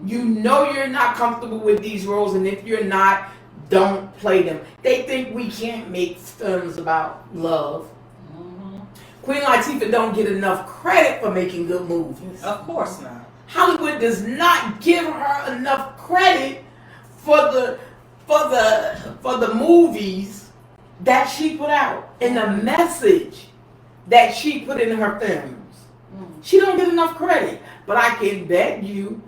Speaker 1: You know you're not comfortable with these roles, and if you're not, don't play them. They think we can't make films about love. Queen Latifah don't get enough credit for making good movies.
Speaker 2: Of course not.
Speaker 1: Hollywood does not give her enough credit for the movies that she put out and the message that she put in her films. She don't get enough credit. But I can bet you,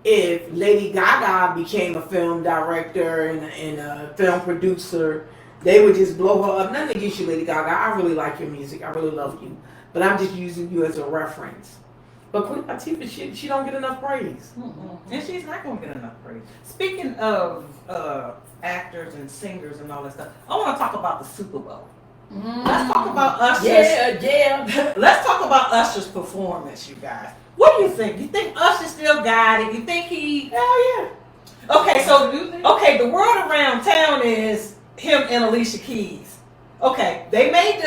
Speaker 1: if Lady Gaga became a film director and a film producer, they would just blow her up. Nothing against you, Lady Gaga. I really like your music. I really love you. But I'm just using you as a reference. But Queen Latifah, she don't get enough praise.
Speaker 2: And she's not going to get enough praise. Speaking of actors and singers and all that stuff, I want to talk about the Super Bowl. Let's talk about Usher's.
Speaker 1: Yeah.
Speaker 2: Let's talk about Usher's performance, you guys. What do you think? You think Usher still got it? You think he?
Speaker 1: Hell yeah.
Speaker 2: Okay, so the word around town is him and Alicia Keys. Okay, they made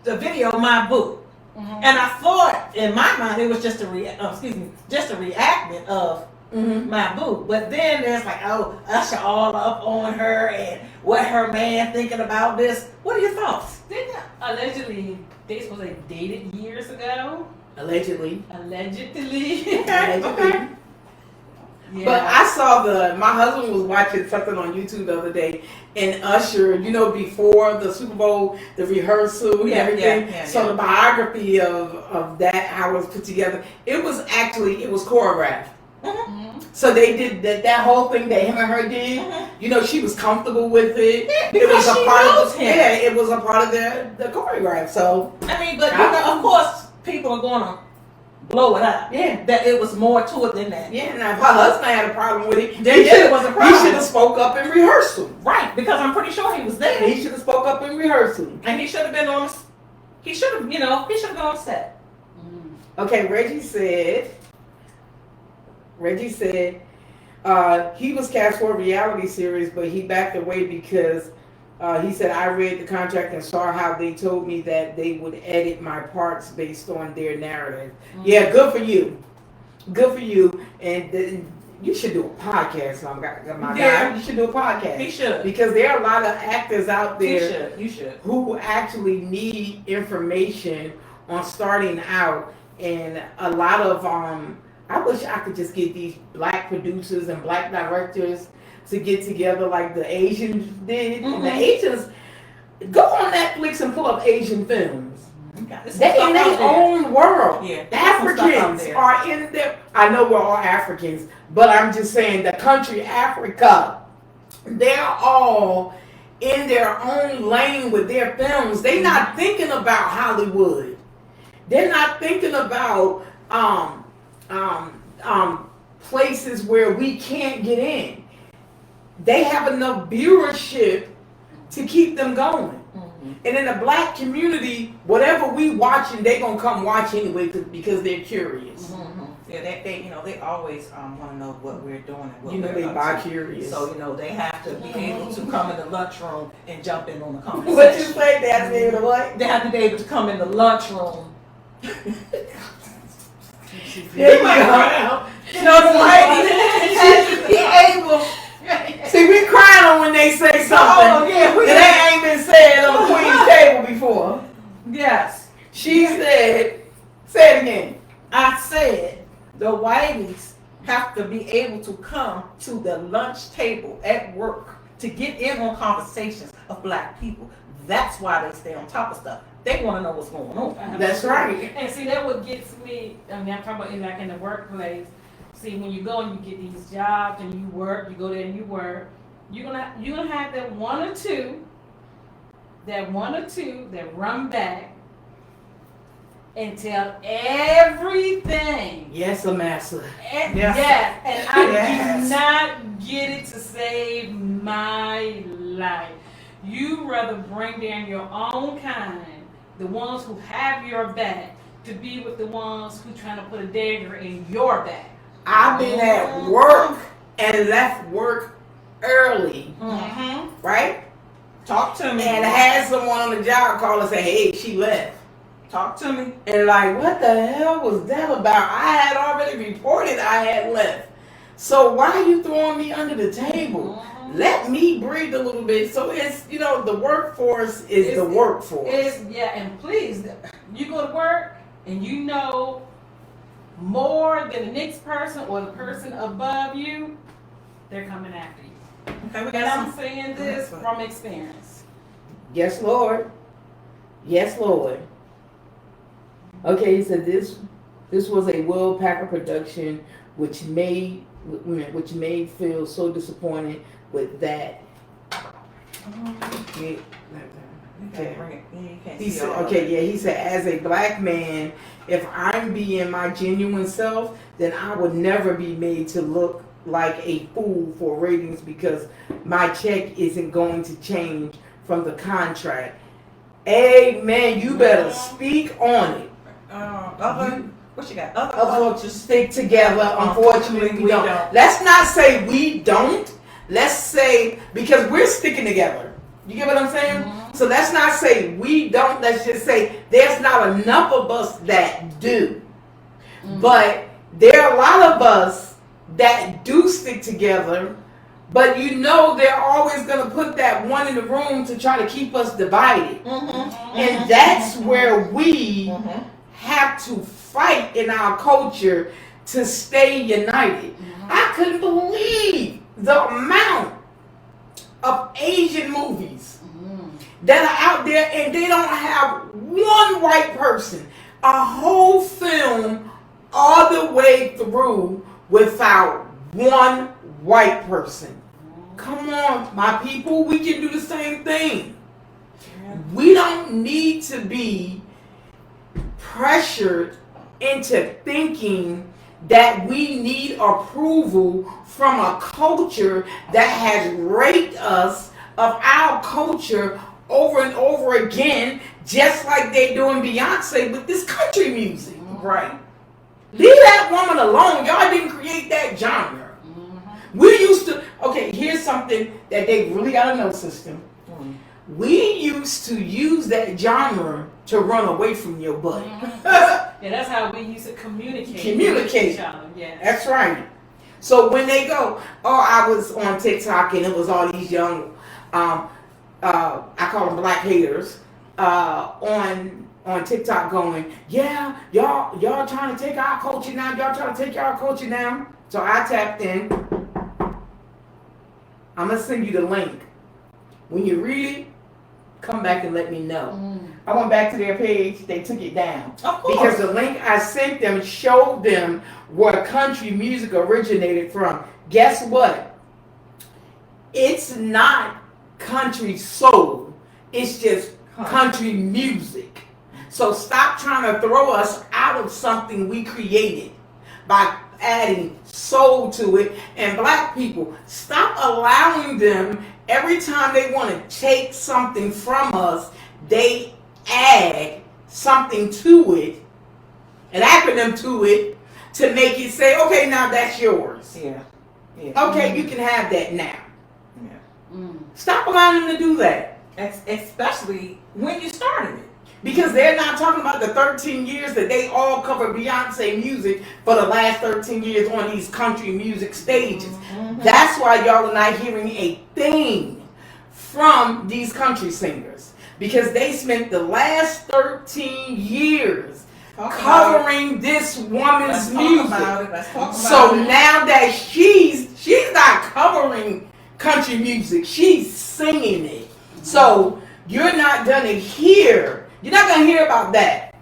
Speaker 2: the video My Boo. And I thought in my mind it was just a reactment of My Boo. But then there's like, oh, Usher all up on her and what her man thinking about this. What are your thoughts?
Speaker 3: Didn't allegedly they supposed to have dated years ago?
Speaker 1: Allegedly.
Speaker 3: Allegedly.
Speaker 2: Okay.
Speaker 3: Yeah.
Speaker 1: But I saw my husband was watching something on YouTube the other day, and Usher, before the Super Bowl, the rehearsal and everything. So the biography of that, how it was put together, it was choreographed. So they did that whole thing that him and her did. She was comfortable with it. It was a part of it was a part of the choreograph. So
Speaker 2: I mean, but of course, people are gonna blow it up.
Speaker 1: Yeah.
Speaker 2: That it was more to it than that.
Speaker 1: yeah, now if her husband had a problem with it,
Speaker 2: Then it was a problem.
Speaker 1: He should have spoke up in rehearsal.
Speaker 2: Right, because I'm pretty sure he was there.
Speaker 1: He should have spoke up in rehearsal.
Speaker 2: And he should have been on. He should have been on set.
Speaker 1: Okay, Reggie said he was cast for a reality series, but he backed away because he said, I read the contract and saw how they told me that they would edit my parts based on their narrative. Yeah, good for you. Good for you. And you should do a podcast, my guy. You should do a podcast.
Speaker 2: He should.
Speaker 1: Because there are a lot of actors out there
Speaker 2: You should.
Speaker 1: who actually need information on starting out. And a lot of, I wish I could just get these black producers and black directors to get together like the Asians did. And the Asians, go on Netflix and pull up Asian films. They in their own world.
Speaker 2: Yeah,
Speaker 1: Africans are in there. I know we're all Africans, but I'm just saying the country Africa, they're all in their own lane with their films. They're not thinking about Hollywood. They're not thinking about places where we can't get in. They have enough viewership to keep them going. And in the black community, whatever we watching, they gonna come watch anyway because they're curious.
Speaker 2: Yeah, they always want to know what we're doing and what we're
Speaker 1: they
Speaker 2: up
Speaker 1: bi
Speaker 2: to.
Speaker 1: curious.
Speaker 2: So they have to be able to come in the lunchroom and jump in on the conversation.
Speaker 1: What you say? They have to be able to what?
Speaker 2: They have to be able to come in the lunchroom.
Speaker 1: There you go. The lady has to be able. See, we crying on when they say something that ain't been said on the Queen's table before.
Speaker 2: Yes.
Speaker 1: She said, say it again.
Speaker 2: I said the whiteys have to be able to come to the lunch table at work to get in on conversations of black people. That's why they stay on top of stuff. they want to know what's going on.
Speaker 1: That's right.
Speaker 3: And see, that what gets me. I mean, I'm talking about like in the workplace. See, when you go and you get these jobs and you work, you go there and you work. You're gonna have that one or two that run back and tell everything.
Speaker 1: Yes, Amasa.
Speaker 3: And,
Speaker 2: Yes.
Speaker 3: yes, and I
Speaker 1: Yes.
Speaker 3: do not get it to save my life. You rather bring down your own kind, the ones who have your back, to be with the ones who trying to put a dagger in your back.
Speaker 1: I've been at work and left work early,
Speaker 2: Mm-hmm.
Speaker 1: right?
Speaker 2: Talk to me.
Speaker 1: And had someone on the job call and say, hey, she left.
Speaker 2: Talk to me.
Speaker 1: And like, what the hell was that about? I had already reported I had left. So why are you throwing me under the table? Let me breathe a little bit. So it's, the workforce is the workforce.
Speaker 3: And please, you go to work and you know more than the next person or the person above you, they're coming after you.
Speaker 2: Okay, we
Speaker 3: And
Speaker 2: got
Speaker 3: I'm
Speaker 2: some.
Speaker 3: saying this from experience.
Speaker 1: Yes, Lord. Yes, Lord. Okay, so this was a Will Packer production, which made Phil so disappointed with that.
Speaker 2: You can't bring it. You can't
Speaker 1: He
Speaker 2: see
Speaker 1: said,
Speaker 2: all of
Speaker 1: okay,
Speaker 2: it.
Speaker 1: yeah, he said, as a black man, if I'm being my genuine self, then I would never be made to look like a fool for ratings because my check isn't going to change from the contract. Amen. You better speak on it.
Speaker 2: What you got?
Speaker 1: Other cultures stick together. Unfortunately, we don't. Let's not say we don't. Let's say, because we're sticking together. You get what I'm saying? So let's not say we don't. Let's just say there's not enough of us that do. But there are a lot of us that do stick together. But they're always going to put that one in the room to try to keep us divided. And that's where we have to fight in our culture to stay united. I couldn't believe the amount of Asian movies that are out there and they don't have one white person, a whole film all the way through without one white person. Come on, my people, we can do the same thing. We don't need to be pressured into thinking that we need approval from a culture that has raped us of our culture over and over again, just like they doing Beyonce with this country music.
Speaker 2: Right.
Speaker 1: Leave that woman alone. Y'all didn't create that genre. We used to, okay, here's something that they really got to know, sister. We used to use that genre to run away from your butt.
Speaker 3: Yeah, that's how we used to communicate. With each other. Yeah.
Speaker 1: That's right. So when they go, I was on TikTok and it was all these young, I call them black haters, on TikTok going, yeah, y'all trying to take our culture now. Y'all trying to take our culture now. So I tapped in. I'm going to send you the link. When you read it, come back and let me know. I went back to their page. They took it down.
Speaker 2: Of course.
Speaker 1: Because the link I sent them showed them where country music originated from. Guess what? It's not country soul. It's just country music. So stop trying to throw us out of something we created by adding soul to it. And black people, stop allowing them, every time they want to take something from us, they add something to it, an acronym to it, to make it say, okay, now that's yours.
Speaker 2: Yeah.
Speaker 1: Okay, you can have that now.
Speaker 2: Yeah.
Speaker 1: Stop allowing them to do that.
Speaker 2: Especially when you started it.
Speaker 1: Because they're not talking about the 13 years that they all cover Beyonce music for the last 13 years on these country music stages. That's why y'all are not hearing a thing from these country singers. Because they spent the last 13 years covering this woman's music.
Speaker 2: Let's talk about
Speaker 1: So
Speaker 2: it.
Speaker 1: now that she's not covering country music, she's singing it. So you're not gonna hear You're not gonna hear about that.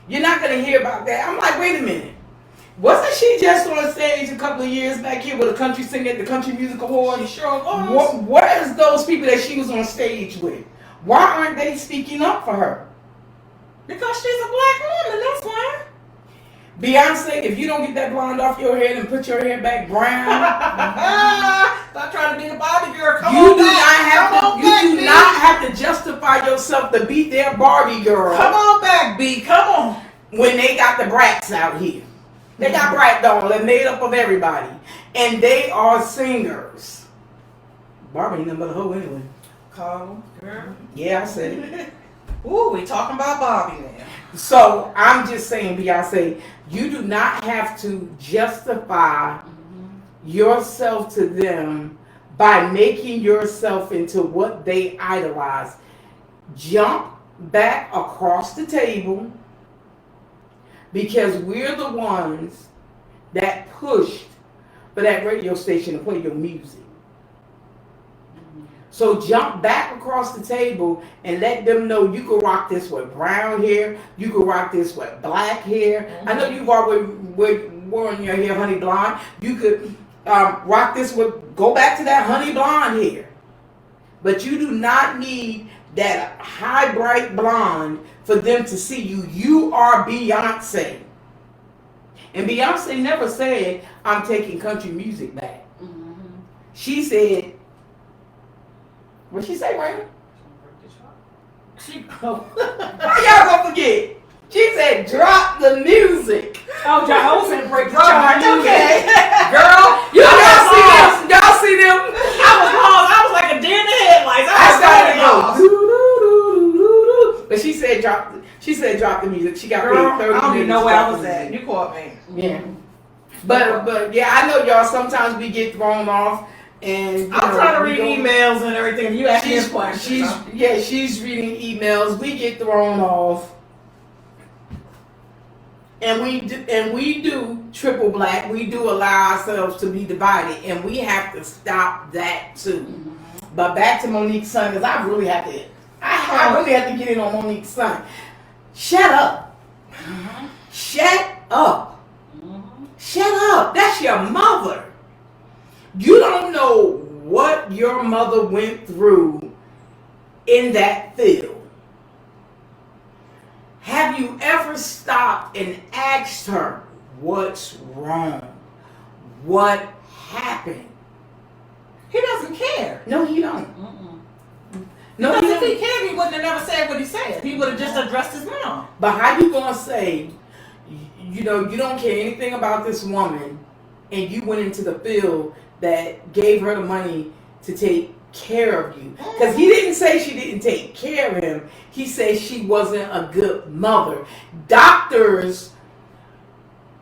Speaker 1: You're not gonna hear about that. I'm like, wait a minute. Wasn't she just on stage a couple of years back here with a country singer at the Country Music Awards?
Speaker 2: She sure was.
Speaker 1: Where's those people that she was on stage with? Why aren't they speaking up for her?
Speaker 2: Because she's a black woman, that's why.
Speaker 1: Beyonce, if you don't get that blonde off your head and put your hair back brown,
Speaker 2: Stop trying to be the Barbie girl. Come
Speaker 1: you
Speaker 2: on
Speaker 1: do
Speaker 2: back.
Speaker 1: not have
Speaker 2: Come
Speaker 1: to.
Speaker 2: on
Speaker 1: You
Speaker 2: back,
Speaker 1: do
Speaker 2: B.
Speaker 1: not have to justify yourself to beat their Barbie girl.
Speaker 2: Come on back, B. Come on.
Speaker 1: When they got the brats out here, they got brat doll and made up of everybody, and they are singers. Barbie ain't nothing but a hoe anyway.
Speaker 2: Call girl.
Speaker 1: Yeah, I said it.
Speaker 2: Ooh, we talking about Barbie now.
Speaker 1: So I'm just saying, Beyonce, you do not have to justify yourself to them by making yourself into what they idolize. Jump back across the table, because we're the ones that pushed for that radio station to play your music. So jump back across the table and let them know you can rock this with brown hair, you can rock this with black hair. I know you've always worn your hair honey blonde. You could rock this with, go back to that honey blonde hair. But you do not need that high bright blonde for them to see you. You are Beyonce. And Beyonce never said, I'm taking country music back. She said, what'd she say, Raymond? How y'all gonna forget? She said, drop the music.
Speaker 3: Oh, John said break the
Speaker 2: Drop
Speaker 3: charge.
Speaker 2: the music.
Speaker 3: Okay.
Speaker 2: Girl,
Speaker 1: Y'all see them? Y'all see them?
Speaker 2: I was lost. I was like a deer in the headlights.
Speaker 1: I started
Speaker 2: lost.
Speaker 1: going. But she said drop the music. She got
Speaker 2: Girl,
Speaker 1: paid 30
Speaker 2: I don't even
Speaker 1: minutes
Speaker 2: know
Speaker 1: to
Speaker 2: where I
Speaker 1: drop
Speaker 2: was
Speaker 1: the
Speaker 2: at.
Speaker 1: music.
Speaker 2: You caught me.
Speaker 1: Yeah. But yeah, I know y'all sometimes we get thrown off, and you
Speaker 2: I'm
Speaker 1: know,
Speaker 2: trying to
Speaker 1: we
Speaker 2: read
Speaker 1: don't-
Speaker 2: emails and everything. You ask me a question.
Speaker 1: She's reading emails. We get thrown off, and we do triple black. We do allow ourselves to be divided, and we have to stop that too. But back to Monique's son, because I really have to. I really have to get in on Monique's son. Shut up. Shut up. Shut up. That's your mother. You don't know what your mother went through in that field. Have you ever stopped and asked her what's wrong? What happened?
Speaker 2: He doesn't care.
Speaker 1: No, he don't. No, he
Speaker 2: Because if he
Speaker 1: don't.
Speaker 2: cared, he wouldn't have never said what he said. He would have just addressed his mom.
Speaker 1: But how you gonna say, you know, you don't care anything about this woman, and you went into the field that gave her the money to take care of you? Because he didn't say she didn't take care of him. He said she wasn't a good mother. Doctors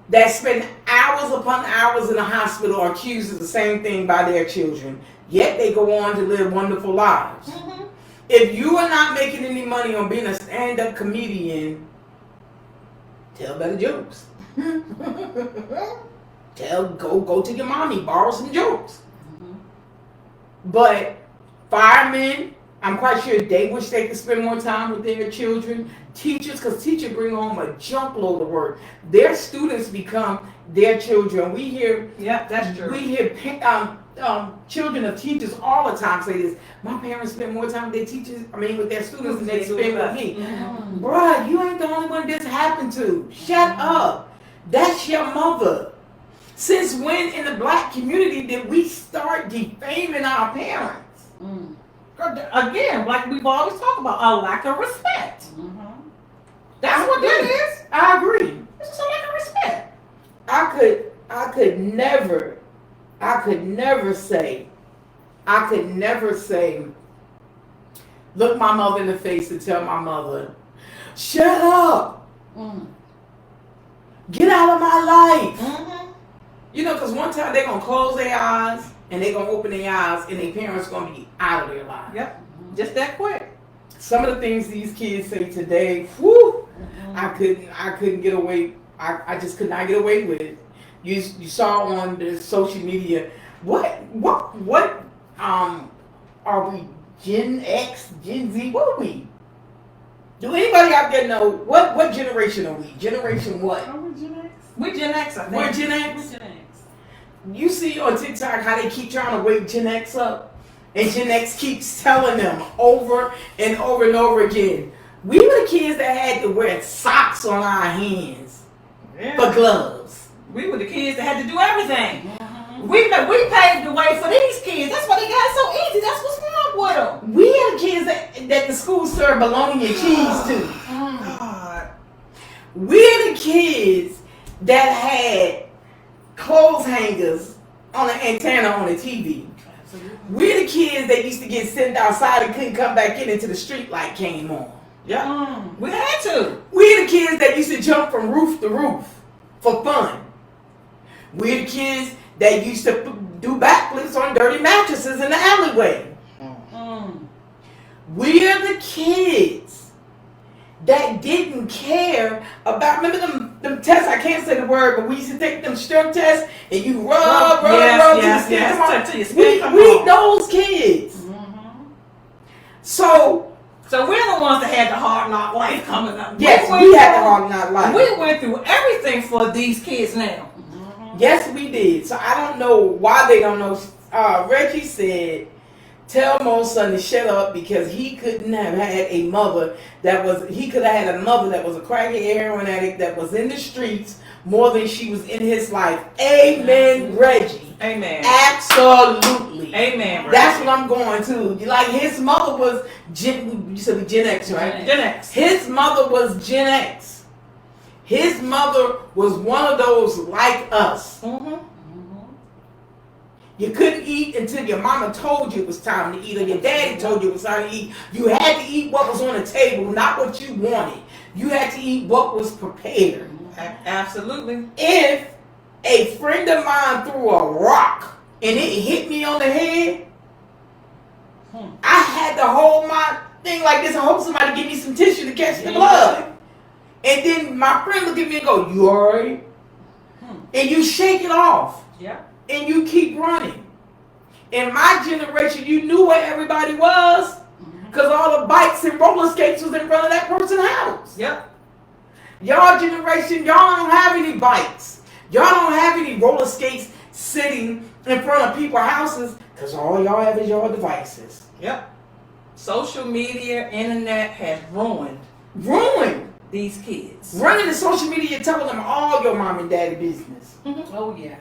Speaker 1: that spend hours upon hours in the hospital are accused of the same thing by their children, yet they go on to live wonderful lives. If you are not making any money on being a stand-up comedian, tell better jokes. Go to your mommy, borrow some jokes. But firemen, I'm quite sure they wish they could spend more time with their children. Teachers, because teachers bring home a junk load of work. Their students become their children. We hear
Speaker 2: Yep, that's true.
Speaker 1: we hear children of teachers all the time say this. My parents spend more time with their teachers, with their students than they spend with me. Bruh, you ain't the only one this happened to. Shut up. That's your mother. Since when in the black community did we start defaming our parents?
Speaker 2: Again, like we've always talked about, a lack of respect. That's what that is.
Speaker 1: I agree.
Speaker 2: It's just a lack of respect.
Speaker 1: I could never say, look my mother in the face and tell my mother, shut up. Get out of my life. You know, because one time they're going to close their eyes and they're going to open their eyes and their parents going to be out of their life.
Speaker 2: Yep, just that quick.
Speaker 1: Some of the things these kids say today, whew, I couldn't get away. I just could not get away with it. You saw on the social media, what are we, Gen X, Gen Z, what are we? Do anybody out there know what generation are we? Generation what?
Speaker 2: We Gen X, I think.
Speaker 1: We're Gen X. You see on TikTok how they keep trying to wake Gen X up, and Gen X keeps telling them over and over and over again, we were the kids that had to wear socks on our hands for gloves.
Speaker 2: We were the kids that had to do everything. We paved the way for these kids. That's why they got it so easy. That's what's wrong with them.
Speaker 1: We had kids that the school served bologna and cheese to.
Speaker 2: God.
Speaker 1: We're the kids that had clothes hangers on an antenna on the TV. We're the kids that used to get sent outside and couldn't come back in until the street light came on.
Speaker 2: Yeah. We had to.
Speaker 1: We're the kids that used to jump from roof to roof for fun. We're the kids that used to do backflips on dirty mattresses in the alleyway. We're the kids that didn't care about, remember them tests, I can't say the word, but we used to take them strength tests and you rub
Speaker 2: till your skin come
Speaker 1: we
Speaker 2: on.
Speaker 1: those kids. So
Speaker 2: we're the ones that had the hard knock life coming up.
Speaker 1: yes, we had the hard knock life.
Speaker 2: We went through everything for these kids now.
Speaker 1: Yes, we did. So I don't know why they don't know. Reggie said, tell Mo's son to shut up because he couldn't have had a mother he could have had a mother that was a crackhead heroin addict that was in the streets more than she was in his life. Amen, Reggie.
Speaker 2: Amen.
Speaker 1: Absolutely.
Speaker 2: Amen. Reggie.
Speaker 1: That's what I'm going to. Like his mother was you said Gen X, right?
Speaker 2: Gen X.
Speaker 1: His mother was Gen X. His mother was one of those like us. You couldn't eat until your mama told you it was time to eat, or your daddy told you it was time to eat. You had to eat what was on the table, not what you wanted. You had to eat what was prepared.
Speaker 2: Absolutely.
Speaker 1: If a friend of mine threw a rock and it hit me on the head, I had to hold my thing like this and hope somebody give me some tissue to catch the blood. And then my friend look at me and go, "You alright?" And you shake it off.
Speaker 2: Yeah.
Speaker 1: And you keep running. In my generation, you knew where everybody was because all the bikes and roller skates was in front of that person's house.
Speaker 2: Yep.
Speaker 1: Y'all generation, y'all don't have any bikes. Y'all don't have any roller skates sitting in front of people's houses because all y'all have is your devices.
Speaker 2: Yep. Social media, internet has ruined these kids.
Speaker 1: Running to social media telling them all your mom and daddy business.
Speaker 3: Oh yes.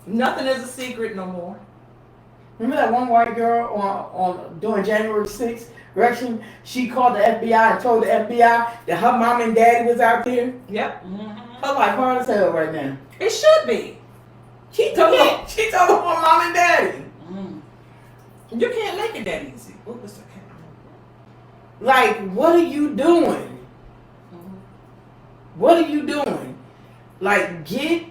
Speaker 2: Nothing is a secret no more.
Speaker 1: Remember that one white girl on during January 6th election? She called the FBI and told the FBI that her mom and daddy was out there.
Speaker 2: Yep.
Speaker 1: Her life hard as hell right now.
Speaker 2: It should be.
Speaker 1: She told her mom and daddy.
Speaker 2: You can't make it that easy. What was the
Speaker 1: Like, what are you doing? What are you doing? Like, get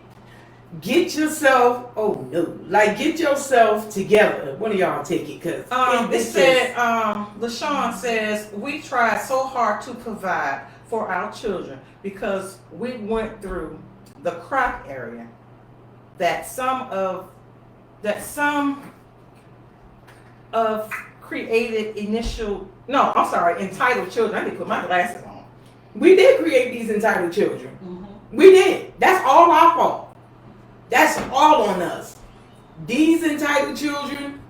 Speaker 1: yourself. Oh no! Like, get yourself together. One of y'all take it, cause
Speaker 2: It said, LaShawn says, we tried so hard to provide for our children because we went through the crack area that some of created entitled children. I need to put my glasses on.
Speaker 1: we did create these entitled children. We did. That's all our fault. That's all on us. These entitled children